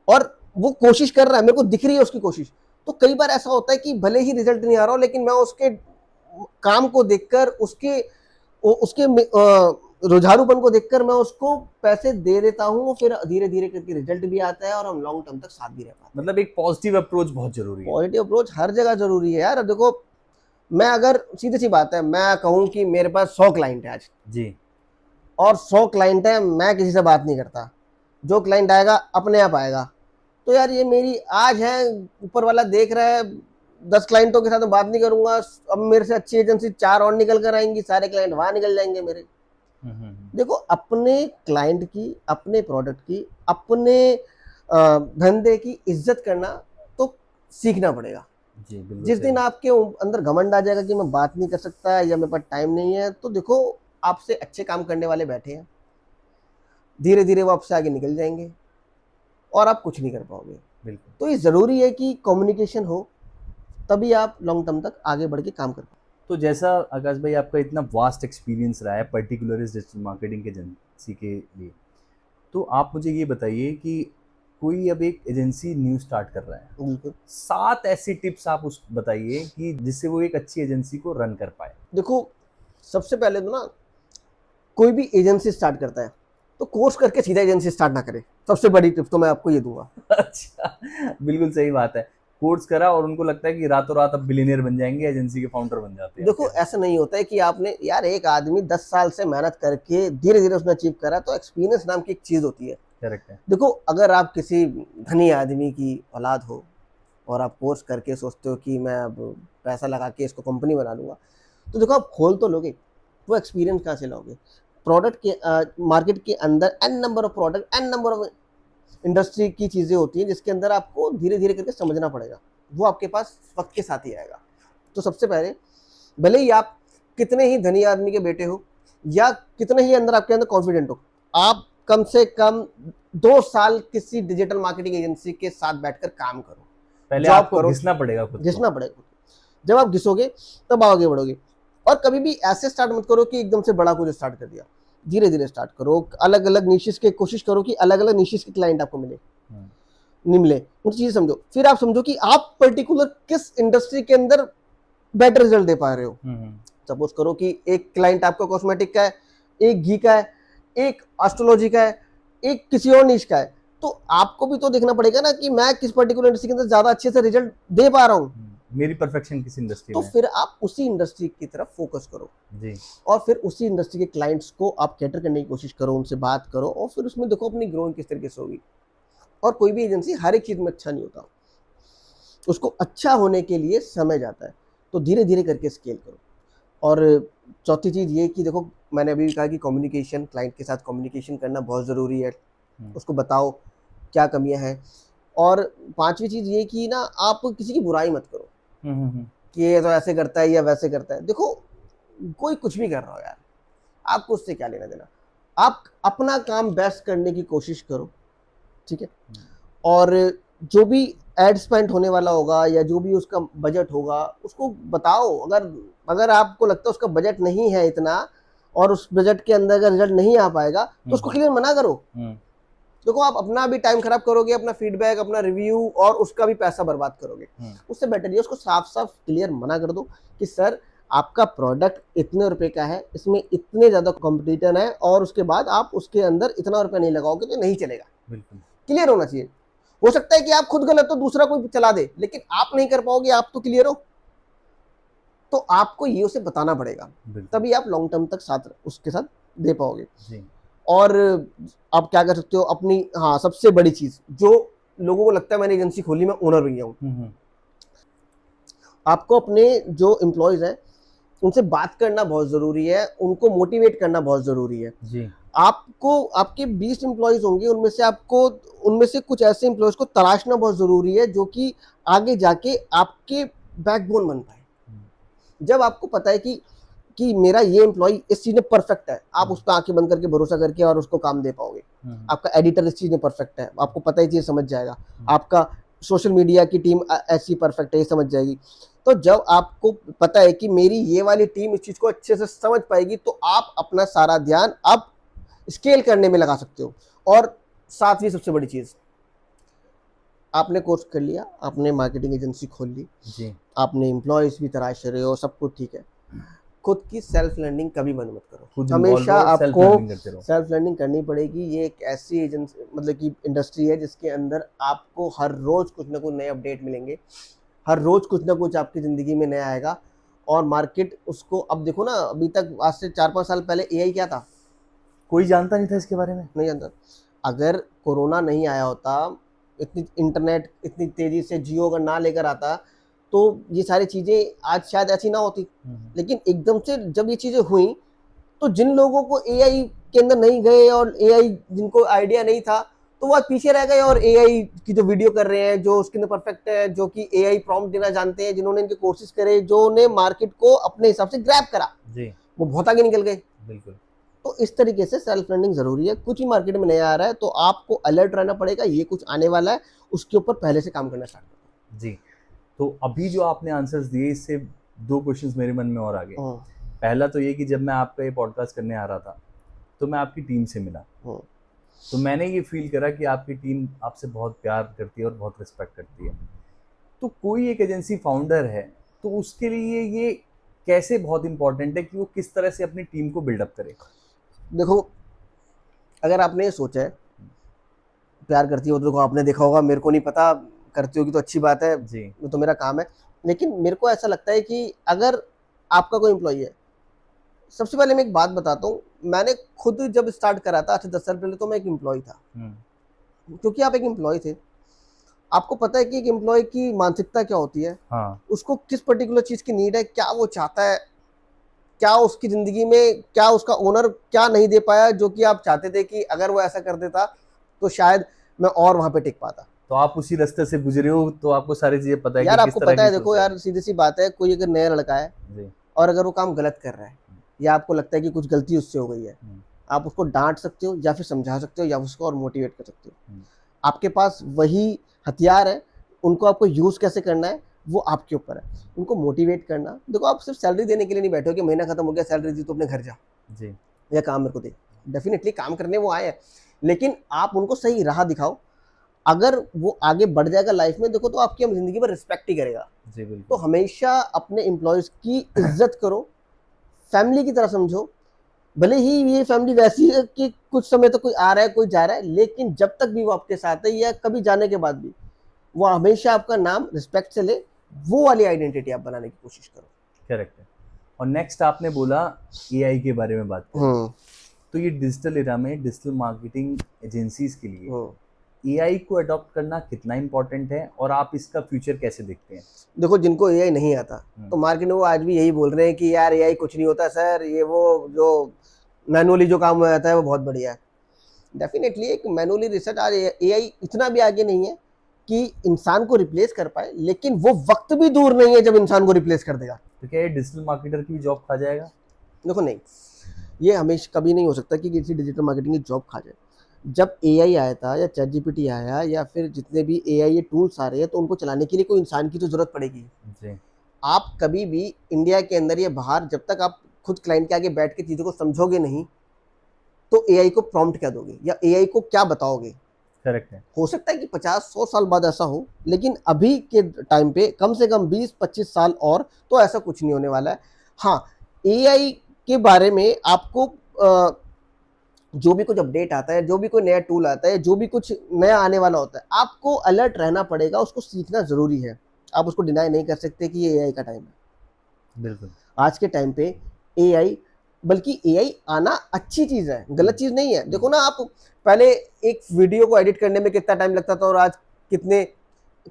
और वो कोशिश कर रहा है, मेरे को दिख रही है उसकी कोशिश। तो कई बार ऐसा होता है कि भले ही रिजल्ट नहीं आ रहा हो, लेकिन मैं उसके काम को देखकर, उसके रुझारूपन को देखकर मैं उसको पैसे दे देता हूँ, फिर धीरे धीरे करके रिजल्ट भी आता है और हम लॉन्ग टर्म तक साथ भी रह पाते हैं। मतलब एक पॉजिटिव अप्रोच बहुत जरूरी है। पॉजिटिव अप्रोच हर जगह जरूरी है यार। देखो मैं अगर सीधी सी बात है, मैं कहूँ कि मेरे पास 100 क्लाइंट है आज जी, और 100 क्लाइंट है, मैं किसी से बात नहीं करता, जो क्लाइंट आएगा अपने आप आएगा, तो यार ये मेरी आज है, ऊपर वाला देख रहा है, 10 क्लाइंटों के साथ मैं बात नहीं करूंगा, अब मेरे से अच्छी एजेंसी 4 और निकल कर आएंगी, सारे क्लाइंट वहां निकल जाएंगे मेरे। देखो अपने क्लाइंट की, अपने प्रोडक्ट की, अपने धंधे की इज्जत करना तो सीखना पड़ेगा। जी, बिल्कुल। जिस दिन आपके अंदर घमंड आ जाएगा कि मैं बात नहीं कर सकता या मेरे पास टाइम नहीं है, तो देखो आपसे अच्छे काम करने वाले बैठे हैं, धीरे धीरे वो आपसे आगे निकल जाएंगे और आप कुछ नहीं कर पाओगे। बिल्कुल। तो ये जरूरी है कि कम्युनिकेशन हो, तभी आप लॉन्ग टर्म तक आगे बढ़ के काम कर पाओ। तो जैसा आकाश भाई आपका इतना वास्ट एक्सपीरियंस रहा है पर्टिकुलर इस डिजिटल मार्केटिंग के एजेंसी के लिए, तो आप मुझे ये बताइए कि कोई अब एक एजेंसी न्यू स्टार्ट कर रहा है, बिल्कुल। 7 ऐसी टिप्स आप उस बताइए कि जिससे वो एक अच्छी एजेंसी को रन कर पाए। देखो सबसे पहले तो ना, कोई भी एजेंसी स्टार्ट करता है तो कोर्स करके सीधा एजेंसी स्टार्ट ना करे, सबसे बड़ी टिप तो मैं आपको ये दूंगा। अच्छा, बिल्कुल सही बात है। कोर्स करा और उनको लगता है कि रातों रात अब बिलियनियर बन जाएंगे, एजेंसी के फाउंडर बन जाते हैं। देखो ऐसा नहीं होता है कि आपने यार, एक आदमी 10 साल से मेहनत करके धीरे धीरे उसने अचीव करा, तो एक्सपीरियंस नाम की एक चीज होती है। करेक्ट है। देखो अगर आप किसी धनी आदमी की औलाद हो और आप कोर्स करके सोचते हो कि मैं अब पैसा लगा के इसको कंपनी बना लूंगा, तो देखो आप खोल तो लोगे, वो एक्सपीरियंस कहाँ से लाओगे? प्रोडक्ट के मार्केट के अंदर an number of product, an number of industry की चीजें होती हैं, जिसके अंदर आपको धीरे धीरे करके समझना पड़ेगा, वो आपके पास वक्त के साथ ही आएगा। तो सबसे पहले, भले ही आप कितने ही धनी आदमी के बेटे हो या कितने ही अंदर आपके अंदर कॉन्फिडेंट हो, आप कम से कम 2 साल किसी डिजिटल मार्केटिंग एजेंसी के साथ बैठकर काम करो, पहले जॉब आपको करो, घिसना पड़ेगा खुद को। घिसना पड़ेगा। जब आप घिसोगे तब आगे बढ़ोगे। और कभी भी ऐसे स्टार्ट मत करो कि एकदम से बड़ा कुछ स्टार्ट कर दिया, धीरे धीरे स्टार्ट करो, अलग अलग निशेस के कोशिश करो कि अलग अलग निशेस के क्लाइंट आपको मिले, नहीं मिले उनकी चीजें समझो, फिर आप समझो कि आप पर्टिकुलर किस इंडस्ट्री के अंदर बेटर रिजल्ट दे पा रहे हो। सपोज करो कि एक क्लाइंट आपका कॉस्मेटिक का है, एक घी का है, एक एस्ट्रोलॉजी का है, एक किसी और निश का है, तो आपको भी तो देखना पड़ेगा ना कि मैं किस पर्टिकुलर इंडस्ट्री के अंदर ज्यादा अच्छे से रिजल्ट दे पा रहा हूँ। मेरी परफेक्शन किस इंडस्ट्री तो में, फिर आप उसी इंडस्ट्री की तरफ फोकस करो जी, और फिर उसी इंडस्ट्री के क्लाइंट्स को आप कैटर करने की कोशिश करो, उनसे बात करो, और फिर उसमें देखो अपनी ग्रोइंग किस तरीके से होगी। और कोई भी एजेंसी हर एक चीज में अच्छा नहीं होता, उसको अच्छा होने के लिए समय जाता है, तो धीरे धीरे करके स्केल करो। और चौथी चीज ये कि देखो, मैंने अभी कहा कि कम्युनिकेशन, क्लाइंट के साथ कम्युनिकेशन करना बहुत जरूरी है, उसको बताओ क्या कमियां हैं। और 5वीं चीज ये कि ना, आप किसी की बुराई मत करो कि ये तो ऐसे करता है या वैसे करता है। देखो कोई कुछ भी कर रहा हो यार, आपको उससे क्या लेना देना, आप अपना काम बेस्ट करने की कोशिश करो, ठीक है। और जो भी एड स्पेंड होने वाला होगा या जो भी उसका बजट होगा, उसको बताओ। अगर आपको लगता है उसका बजट नहीं है इतना और उस बजट के अंदर अगर रिजल्ट नहीं आ पाएगा, तो उसको क्लियर मना करो। देखो आप अपना भी टाइम खराब करोगे, अपना फीडबैक, अपना रिव्यू और उसका भी पैसा बर्बाद करोगे, उससे बेटर ये उसको साफ साफ क्लियर मना कर दो कि सर आपका प्रोडक्ट इतने रुपए का है, इसमें इतने ज्यादा कॉम्पिटिटर है, और उसके बाद आप उसके अंदर इतना रुपया नहीं लगाओगे तो नहीं चलेगा। बिल्कुल क्लियर होना चाहिए। हो सकता है कि आप खुद गलत हो, दूसरा कोई चला दे, लेकिन आप नहीं कर पाओगे, आप तो क्लियर हो। तो आपको ये उसे बताना पड़ेगा, तभी आप लॉन्ग टर्म तक साथ उसके साथ दे पाओगे। और आप क्या कर सकते हो अपनी, हाँ सबसे बड़ी चीज जो लोगों को लगता है मैंने एजेंसी खोली, मैं ओनर बन गया हूँ। हम्म, आपको अपने जो एम्प्लॉयज हैं उनसे बात करना बहुत जरूरी है, उनको मोटिवेट करना बहुत जरूरी है। जी आपको आपके 20 एम्प्लॉयज होंगे, उनमें से कुछ ऐसे एम्प्लॉयज को तलाशना बहुत जरूरी है जो कि आगे जाके आपके बैकबोन बन पाए। जब आपको पता है कि मेरा ये एम्प्लॉय इस चीज में परफेक्ट है, आप उस पर आंखें बंद करके भरोसा करके और उसको काम दे पाओगे। आपका एडिटर इस चीज में परफेक्ट है, आपको पता है चीज समझ जाएगा। आपका सोशल मीडिया की टीम ऐसी परफेक्ट है, ये समझ जाएगी। तो जब आपको पता है कि मेरी ये वाली टीम इस चीज को अच्छे से समझ पाएगी, तो आप अपना सारा ध्यान अब स्केल करने में लगा सकते हो। और सातवीं सबसे बड़ी चीज, आपने कोर्स कर लिया, आपने मार्केटिंग एजेंसी खोल ली, जी आपने एम्प्लॉयज भी तराश रहे हो, सब कुछ ठीक है, खुद की सेल्फ लर्निंग कभी बंद मत करो। खुद हमेशा सेल्फ आपको लर्निंग करते रहो। सेल्फ लर्निंग करनी पड़ेगी। ये एक ऐसी एजेंसी मतलब कि इंडस्ट्री है जिसके अंदर आपको हर रोज कुछ ना कुछ नए अपडेट मिलेंगे, हर रोज कुछ ना कुछ आपकी जिंदगी में नया आएगा। और मार्केट उसको, अब देखो ना, अभी तक आज से 4-5 साल पहले एआई क्या था, कोई जानता नहीं था इसके बारे में। नहीं जानता। अगर कोरोना नहीं आया होता, इतनी इंटरनेट इतनी तेजी से जियो अगर ना लेकर आता, तो ये सारी चीजें आज शायद ऐसी ना होती। लेकिन एकदम से जब ये चीजें हुई, तो जिन लोगों को एआई के अंदर नहीं गए और एआई जिनको आइडिया नहीं था, तो वो आज पीछे रह गए। और एआई की जो वीडियो कर रहे हैं, जो उसके अंदर परफेक्ट है, जो कि एआई प्रॉम्प्ट देना जानते हैं, जिन्होंने इनके कोर्सेज करे, जो ने मार्केट को अपने हिसाब से ग्रैब करा, जी वो बहुत आगे निकल गए। बिल्कुल। तो इस तरीके से सेल्फ लर्निंग जरूरी है। कुछ ही मार्केट में नया आ रहा है तो आपको अलर्ट रहना पड़ेगा, ये कुछ आने वाला है, उसके ऊपर पहले से काम करना स्टार्ट करो। जी तो अभी जो आपने आंसर्स दिए, इससे दो क्वेश्चंस मेरे मन में और आ गए। पहला तो ये कि जब मैं आपका ये पॉडकास्ट करने आ रहा था, तो मैं आपकी टीम से मिला, तो मैंने ये फील करा कि आपकी टीम आपसे बहुत प्यार करती है और बहुत रिस्पेक्ट करती है। तो कोई एक एजेंसी फाउंडर है, तो उसके लिए ये कैसे बहुत इंपॉर्टेंट है कि वो किस तरह से अपनी टीम को बिल्डअप करे। देखो, अगर आपने ये सोचा है प्यार करती हो, तो देखो आपने देखा होगा, मेरे को नहीं पता, करती होगी तो अच्छी बात है जी वो तो मेरा काम है। लेकिन मेरे को ऐसा लगता है कि अगर आपका कोई एम्प्लॉई है, सबसे पहले मैं एक बात बताता हूँ, मैंने खुद जब स्टार्ट करा था 10 साल पहले, तो मैं एक एम्प्लॉय था। क्योंकि आप एक एम्प्लॉय थे, आपको पता है कि एक एम्प्लॉय की मानसिकता क्या होती है। हाँ उसको किस पर्टिकुलर चीज की नीड है, क्या वो चाहता है, क्या उसकी जिंदगी में, क्या उसका ओनर क्या नहीं दे पाया, जो कि आप चाहते थे कि अगर वो ऐसा कर देता तो शायद मैं और वहां पे टिक पाता। तो आप उसी रास्ते से गुजरे हो, तो आपको सारी चीजें पता है यार कि किस आपको तरह पता है, की देखो सोच है। यार सीधी सी बात है, कोई अगर नया लड़का है जी और अगर वो काम गलत कर रहा है, या आपको लगता है कि कुछ गलती उससे हो गई है, आप उसको डांट सकते हो, या फिर समझा सकते हो, या उसको और मोटिवेट कर सकते हो। आपके पास वही हथियार है, उनको आपको यूज कैसे करना है वो आपके ऊपर है। उनको मोटिवेट करना, देखो आप सिर्फ सैलरी देने के लिए नहीं बैठे हो कि महीना खत्म हो गया, सैलरी दी तो अपने घर जा, जी या काम मेरे को दे। डेफिनेटली काम करने वो आए हैं, लेकिन आप उनको सही राह दिखाओ। अगर वो आगे बढ़ जाएगा लाइफ में, देखो, तो आपकी जिंदगी में रिस्पेक्ट ही करेगा। जी बिल्कुल। तो हमेशा अपने एम्प्लॉयज की इज्जत करो, फैमिली की तरह समझो। भले ही ये फैमिली वैसी है कि कुछ समय तो कोई आ रहा है कोई जा रहा है, लेकिन जब तक भी वो आपके साथ है, या कभी जाने के बाद भी, वो हमेशा आपका नाम रिस्पेक्ट से ले। वो वाली आइडेंटिटी आप बनाने की कोशिश करो। करेक्ट है। और नेक्स्ट आपने बोला एआई के बारे में बात करें, तो ये डिजिटल एरा में डिजिटल मार्केटिंग एजेंसीज के लिए एआई को अडॉप्ट करना कितना इंपॉर्टेंट है, और आप इसका फ्यूचर कैसे देखते हैं। देखो, जिनको एआई नहीं आता, तो मार्केट में वो आज भी यही बोल रहे हैं कि यार एआई कुछ नहीं होता सर, ये वो जो मैनुअली जो काम हो जाता है वो बहुत बढ़िया है। डेफिनेटली एक मैनुअली रिसर्च, आज एआई इतना भी आगे नहीं है कि इंसान को रिप्लेस कर पाए, लेकिन वो वक्त भी दूर नहीं है जब इंसान को रिप्लेस कर देगा। तो क्या ये डिजिटल मार्केटर की जॉब खा जाएगा। देखो नहीं, ये हमेशा कभी नहीं हो सकता कि किसी डिजिटल मार्केटिंग की जॉब खा जाए। जब एआई आया था, या चैट जीपीटी आया, या फिर जितने भी एआई ये टूल्स आ रहे हैं, तो उनको चलाने के लिए कोई इंसान की तो जरूरत पड़ेगी। जी आप कभी भी इंडिया के अंदर या बाहर, जब तक आप खुद क्लाइंट के आगे बैठ के चीज़ों को समझोगे नहीं, तो एआई को प्रॉम्प्ट क्या दोगे, या एआई को क्या बताओगे। करेक्ट है। हो सकता है कि 50-100 साल बाद ऐसा हो, लेकिन अभी के टाइम पे कम से कम 20-25 साल और तो ऐसा कुछ नहीं होने वाला है। हाँ, एआई के बारे में आपको जो भी कुछ अपडेट आता है, जो भी कोई नया टूल आता है, जो भी कुछ नया आने वाला होता है, आपको अलर्ट रहना पड़ेगा, उसको सीखना जरूरी है। आप उसको डिनाई नहीं कर सकते कि ये एआई का टाइम है। बिल्कुल। आज के टाइम पे एआई, बल्कि एआई आना अच्छी चीज है, गलत चीज नहीं है। देखो ना, आप पहले एक वीडियो को एडिट करने में कितना टाइम लगता था, और आज कितने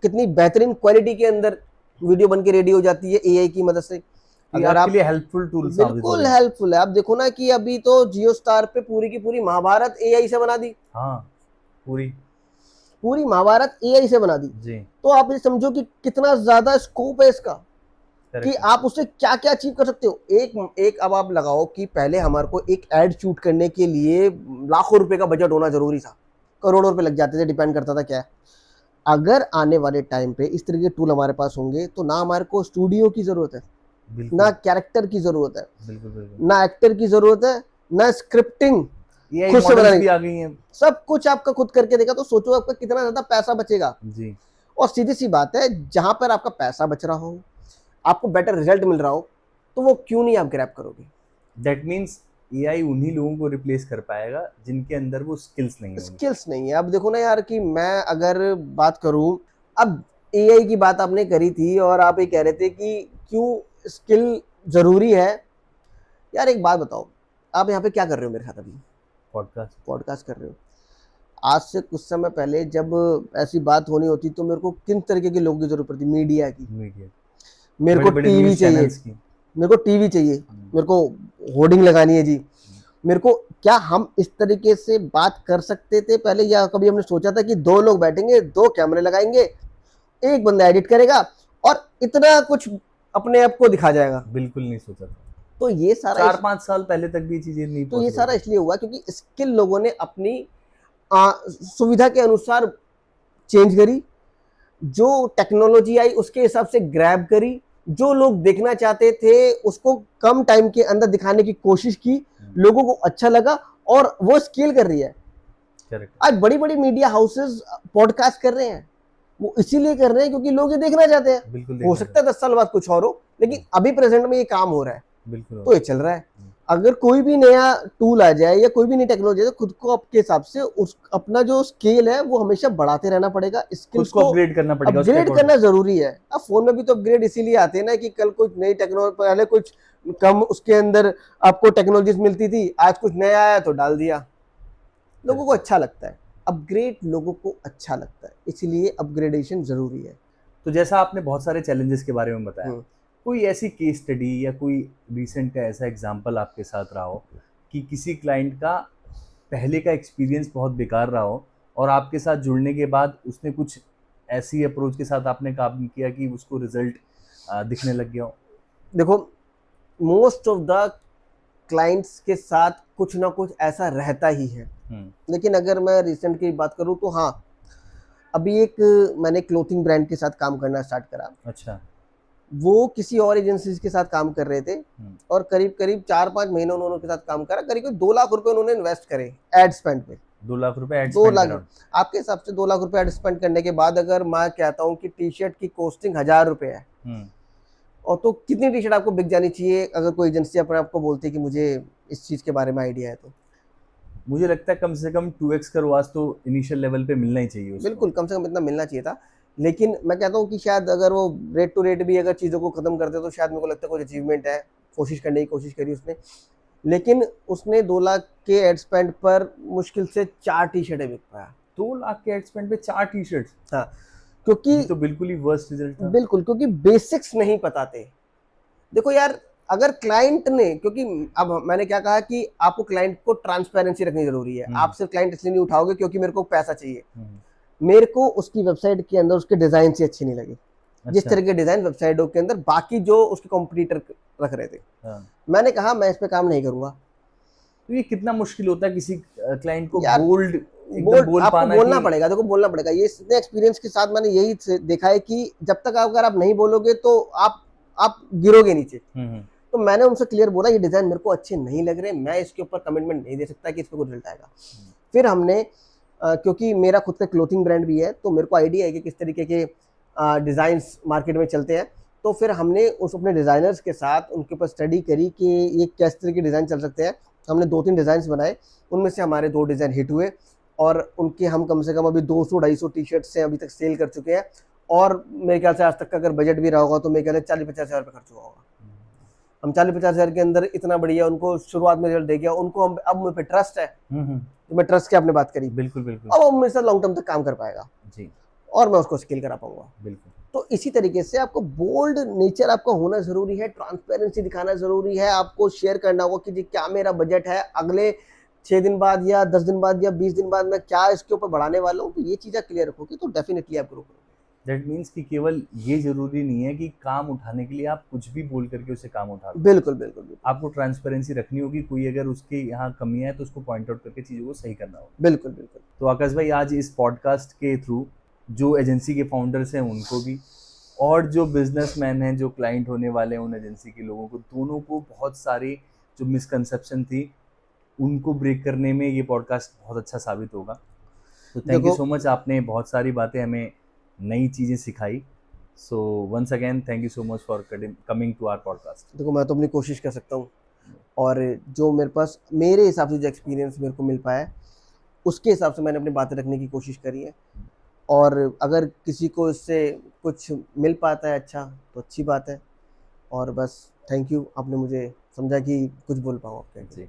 कितनी बेहतरीन क्वालिटी के अंदर वीडियो बन के रेडी हो जाती है एआई की मदद से। अगर अगर आपके आप लिए हेल्पफुल टूल साबित हो बिल्कुल रहे हैं। हेल्पफुल है। आप देखो ना कि अभी तो जियो स्टार पे पूरी की पूरी महाभारत एआई से बना दी, हाँ, पूरी पूरी महाभारत एआई से बना दी। जी, तो आप ये समझो कि कितना ज्यादा स्कोप है इसका कि करेक्ट। आप उससे क्या क्या अचीव कर सकते हो। एक अब आप लगाओ कि पहले हमारे को एक एड शूट करने के लिए लाखों रुपए का बजट होना जरूरी था, करोड़ों रुपए लग जाते थे, डिपेंड करता था क्या है। अगर आने वाले टाइम पे इस तरह के टूल हमारे पास होंगे तो ना हमारे को स्टूडियो की जरूरत है, ना बिल्कुल कैरेक्टर की जरूरत है, बिल्कुल बिल्कुल। ना एक्टर की जरूरत है, ना स्क्रिप्टिंग एआई खुद से मॉडल्स बनानी, भी आ गई हैं। सब कुछ आपका खुद करके देगा। तो सोचो आपका कितना ज्यादा पैसा बचेगा। जी, और सीधी सी बात है, जहां पर आपका पैसा बच रहा हो, आपको बेटर रिजल्ट मिल रहा हो, तो वो क्यों नहीं आप ग्रैब करोगे। दैट मीन्स एआई उन्हीं लोगों को रिप्लेस कर पाएगा जिनके अंदर वो स्किल्स नहीं होंगी। स्किल्स नहीं है। अब देखो ना यार कि मैं अगर बात करूं, अब एआई की बात आपने करी थी और आप ये कह रहे थे कि क्यों स्किल जरूरी है। यार एक बात बताओ, आप यहाँ पे क्या कर रहे हो मेरे साथ अभी? पॉडकास्ट। पॉडकास्ट कर रहे हो। आज से कुछ समय पहले जब ऐसी बात होनी होती तो मेरे को किन तरीके के लोगों की जरूरत पड़ती? मीडिया की। मीडिया, मेरे को बड़े-बड़े टीवी न्यूज़ चाहिए, चैनल्स की। मेरे को टीवी चाहिए, हम्म, मेरे को होर्डिंग लगानी है जी। मेरे को क्या हम इस तरीके से बात कर सकते थे पहले, या कभी हमने सोचा था कि दो लोग बैठेंगे, दो कैमरे लगाएंगे, एक बंदा एडिट करेगा और इतना कुछ अपने आप को दिखा जाएगा? बिल्कुल नहीं सोचा था। तो ये सारा 4-5 साल पहले तक भी ये चीजें नहीं तो ये पॉसिबल सारा थी। इसलिए हुआ क्योंकि स्किल लोगों ने अपनी सुविधा के अनुसार चेंज करी, जो टेक्नोलॉजी आई उसके हिसाब से ग्रैब करी, जो लोग देखना चाहते थे उसको कम टाइम के अंदर दिखाने की कोशिश की, लोगों को अच्छा लगा और वो स्केल कर रही है। करेक्ट। आज बड़ी बड़ी मीडिया हाउसेस पॉडकास्ट कर रहे हैं, वो इसीलिए कर रहे हैं क्योंकि लोग ये देखना चाहते हैं। बिल्कुल हो देखना सकता है 10 साल बाद कुछ और हो, लेकिन अभी प्रेजेंट में ये काम हो रहा है, बिल्कुल तो ये चल रहा है। अगर कोई भी नया टूल आ जाए या कोई भी नई टेक्नोलॉजी, तो खुद को आपके हिसाब से उस अपना जो स्केल है वो हमेशा बढ़ाते रहना पड़ेगा। खुद स्किल्स को को अपग्रेड करना पड़ेगा उसके अपग्रेड अकॉर्डिंग। करना जरूरी है। अब फोन में भी तो अपग्रेड इसीलिए आते हैं ना कि कल कुछ नई टेक्नोलॉजी, पहले कुछ कम उसके अंदर आपको टेक्नोलॉजीज मिलती थी, आज कुछ नया आया तो डाल दिया। लोगों को अच्छा लगता है अपग्रेड, लोगों को अच्छा लगता है, इसलिए अपग्रेडेशन जरूरी है। तो जैसा आपने बहुत सारे चैलेंजेस के बारे में बताया, हम्म। कोई ऐसी केस स्टडी या कोई रिसेंट का ऐसा एग्जांपल आपके साथ रहा हो कि किसी क्लाइंट का पहले का एक्सपीरियंस बहुत बेकार रहा हो और आपके साथ जुड़ने के बाद उसने कुछ ऐसी अप्रोच के साथ आपने काम किया कि उसको रिजल्ट दिखने लग गया हो? देखो, मोस्ट ऑफ द क्लाइंट्स के साथ कुछ ना कुछ ऐसा रहता ही है। लेकिन अगर मैं रिसेंट की बात करूं तो हाँ, अभी एक मैंने क्लोथिंग ब्रांड के साथ काम करना स्टार्ट करा। अच्छा। वो किसी और एजेंसीज के साथ काम कर रहे थे और करीब करीब 4-5 महीने उन्होंने के साथ काम करा। करीब 2 लाख रुपए उन्होंने इन्वेस्ट करे एड स्पेंड पे। 2 लाख रुपए एड 2 स्पेंड लाख करा। आपके हिसाब से 2 लाख रुपए एड स्पेंड करने के बाद अगर मैं कहता हूँ कि टी शर्ट की कॉस्टिंग 1000 रुपए है, और तो कितनी टी शर्ट आपको बिक जानी चाहिए अगर कोई एजेंसी अपने आपको बोलती है कि मुझे इस चीज के बारे में आइडिया है? तो मुझे लगता है कम से कम 2x का रुआज तो इनिशियल लेवल पे मिलना ही चाहिए उसको। बिल्कुल, कम से कम इतना मिलना चाहिए था। लेकिन मैं कहता हूँ कि शायद अगर वो रेट टू रेट भी अगर चीज़ों को खत्म कर दे तो शायद मेरे को लगता है कुछ अचीवमेंट है। कोशिश करने की कोशिश करी उसने, लेकिन उसने 2 लाख के एड स्पेंड पर मुश्किल से 4 टी शर्टें बिक पाया। 2 लाख के एड स्पेंड पे 4 टी शर्ट्स? हाँ, क्योंकि ये तो बिल्कुल ही वर्स्ट रिजल्ट था। बिल्कुल, क्योंकि बेसिक्स नहीं पता थे। देखो यार, अगर क्लाइंट ने, क्योंकि अब मैंने क्या कहा कि आपको क्लाइंट को ट्रांसपेरेंसी रखनी जरूरी है। आप सिर्फ क्लाइंट इसलिए नहीं उठाओगे क्योंकि मेरे को पैसा चाहिए। मेरे को उसकी वेबसाइट के अंदर उसके डिजाइन से अच्छी नहीं लगी। जिस तरह के डिजाइन वेबसाइटों के अंदर बाकी जो उसके कॉम्पिटिटर रख रहे थे, मैंने कहा मैं इस पे काम नहीं करूंगा। तो ये कितना मुश्किल होता है किसी क्लाइंट को यार, बोल आपको पाना बोलना कि... पड़ेगा। देखो, बोलना पड़ेगा। ये इतने एक्सपीरियंस के साथ मैंने यही देखा है कि जब तक अगर आप नहीं बोलोगे तो आप गिरोगे नीचे। तो मैंने उनसे क्लियर बोला ये डिजाइन मेरे को अच्छे नहीं लग रहे, मैं इसके ऊपर कमिटमेंट नहीं दे सकता कि इस पर कोई रिजल्ट आएगा। फिर हमने क्योंकि मेरा खुद का क्लोथिंग ब्रांड भी है तो मेरे को आइडिया है कि किस तरीके के डिजाइन्स मार्केट में चलते हैं। तो फिर हमने उस अपने डिजाइनर्स के साथ उनके ऊपर स्टडी करी कि ये किस तरह के डिजाइन चल सकते हैं। हमने 2-3 डिजाइन बनाए, उनमें से हमारे 2 डिजाइन हिट हुए और उनके हम कम से कम अभी 200-250 टी शर्ट से अभी तक सेल कर चुके हैं। और मेरे ख्याल से आज तक का अगर बजट भी रहा होगा तो मेरे ख्याल से 40-50 हज़ार रुपये खर्च हुआ होगा। हम 40-50 हज़ार के अंदर इतना बढ़िया उनको शुरुआत में रिजल्ट दे गया। उनको हम अब मुझ पे ट्रस्ट है। तो मैं ट्रस्ट की आपने बात करी, बिल्कुल बिल्कुल। अब वो मेरे साथ लॉन्ग टर्म तक काम कर पाएगा जी। और मैं उसको स्केल करा पाऊंगा। बिल्कुल। तो इसी तरीके से आपको बोल्ड नेचर आपका होना जरूरी है, ट्रांसपेरेंसी दिखाना जरूरी है, आपको शेयर करना होगा कि जी क्या मेरा बजट है, अगले 6 दिन बाद या 10 दिन बाद या 20 दिन बाद मैं क्या इसके ऊपर बढ़ाने वाला हूँ। तो ये चीजें क्लियर रखोगे तो डेफिनेटली आप ग्रो करोगे। दैट मीन्स कि केवल ये जरूरी नहीं है कि काम उठाने के लिए आप कुछ भी बोल करके उसे काम उठा लो। बिल्कुल बिल्कुल बिल्कुल आपको ट्रांसपेरेंसी रखनी होगी, कोई अगर उसके यहाँ कमियां है तो उसको पॉइंट आउट करके चीज़ों को सही करना होगा। बिल्कुल बिल्कुल। तो आकाश भाई, आज इस पॉडकास्ट के थ्रू जो एजेंसी के फाउंडर्स हैं उनको भी, और जो बिजनेसमैन हैं, जो क्लाइंट होने वाले हैं उन एजेंसी के लोगों को, दोनों को बहुत सारी जो मिसकंसेप्शन थी उनको ब्रेक करने में ये पॉडकास्ट बहुत अच्छा साबित होगा। तो थैंक यू देखो सो मच, आपने बहुत सारी बातें हमें नई चीज़ें सिखाई। So once again thank you so much for coming to our podcast. देखो मैं तो अपनी कोशिश कर सकता हूँ, और जो मेरे पास मेरे हिसाब से जो एक्सपीरियंस मेरे को मिल पाया है उसके हिसाब से मैंने अपनी बातें रखने की कोशिश करी है। और अगर किसी को इससे कुछ मिल पाता है अच्छा तो अच्छी बात है। और बस थैंक यू, आपने मुझे समझा कि कुछ बोल पाऊँ आपके। जी।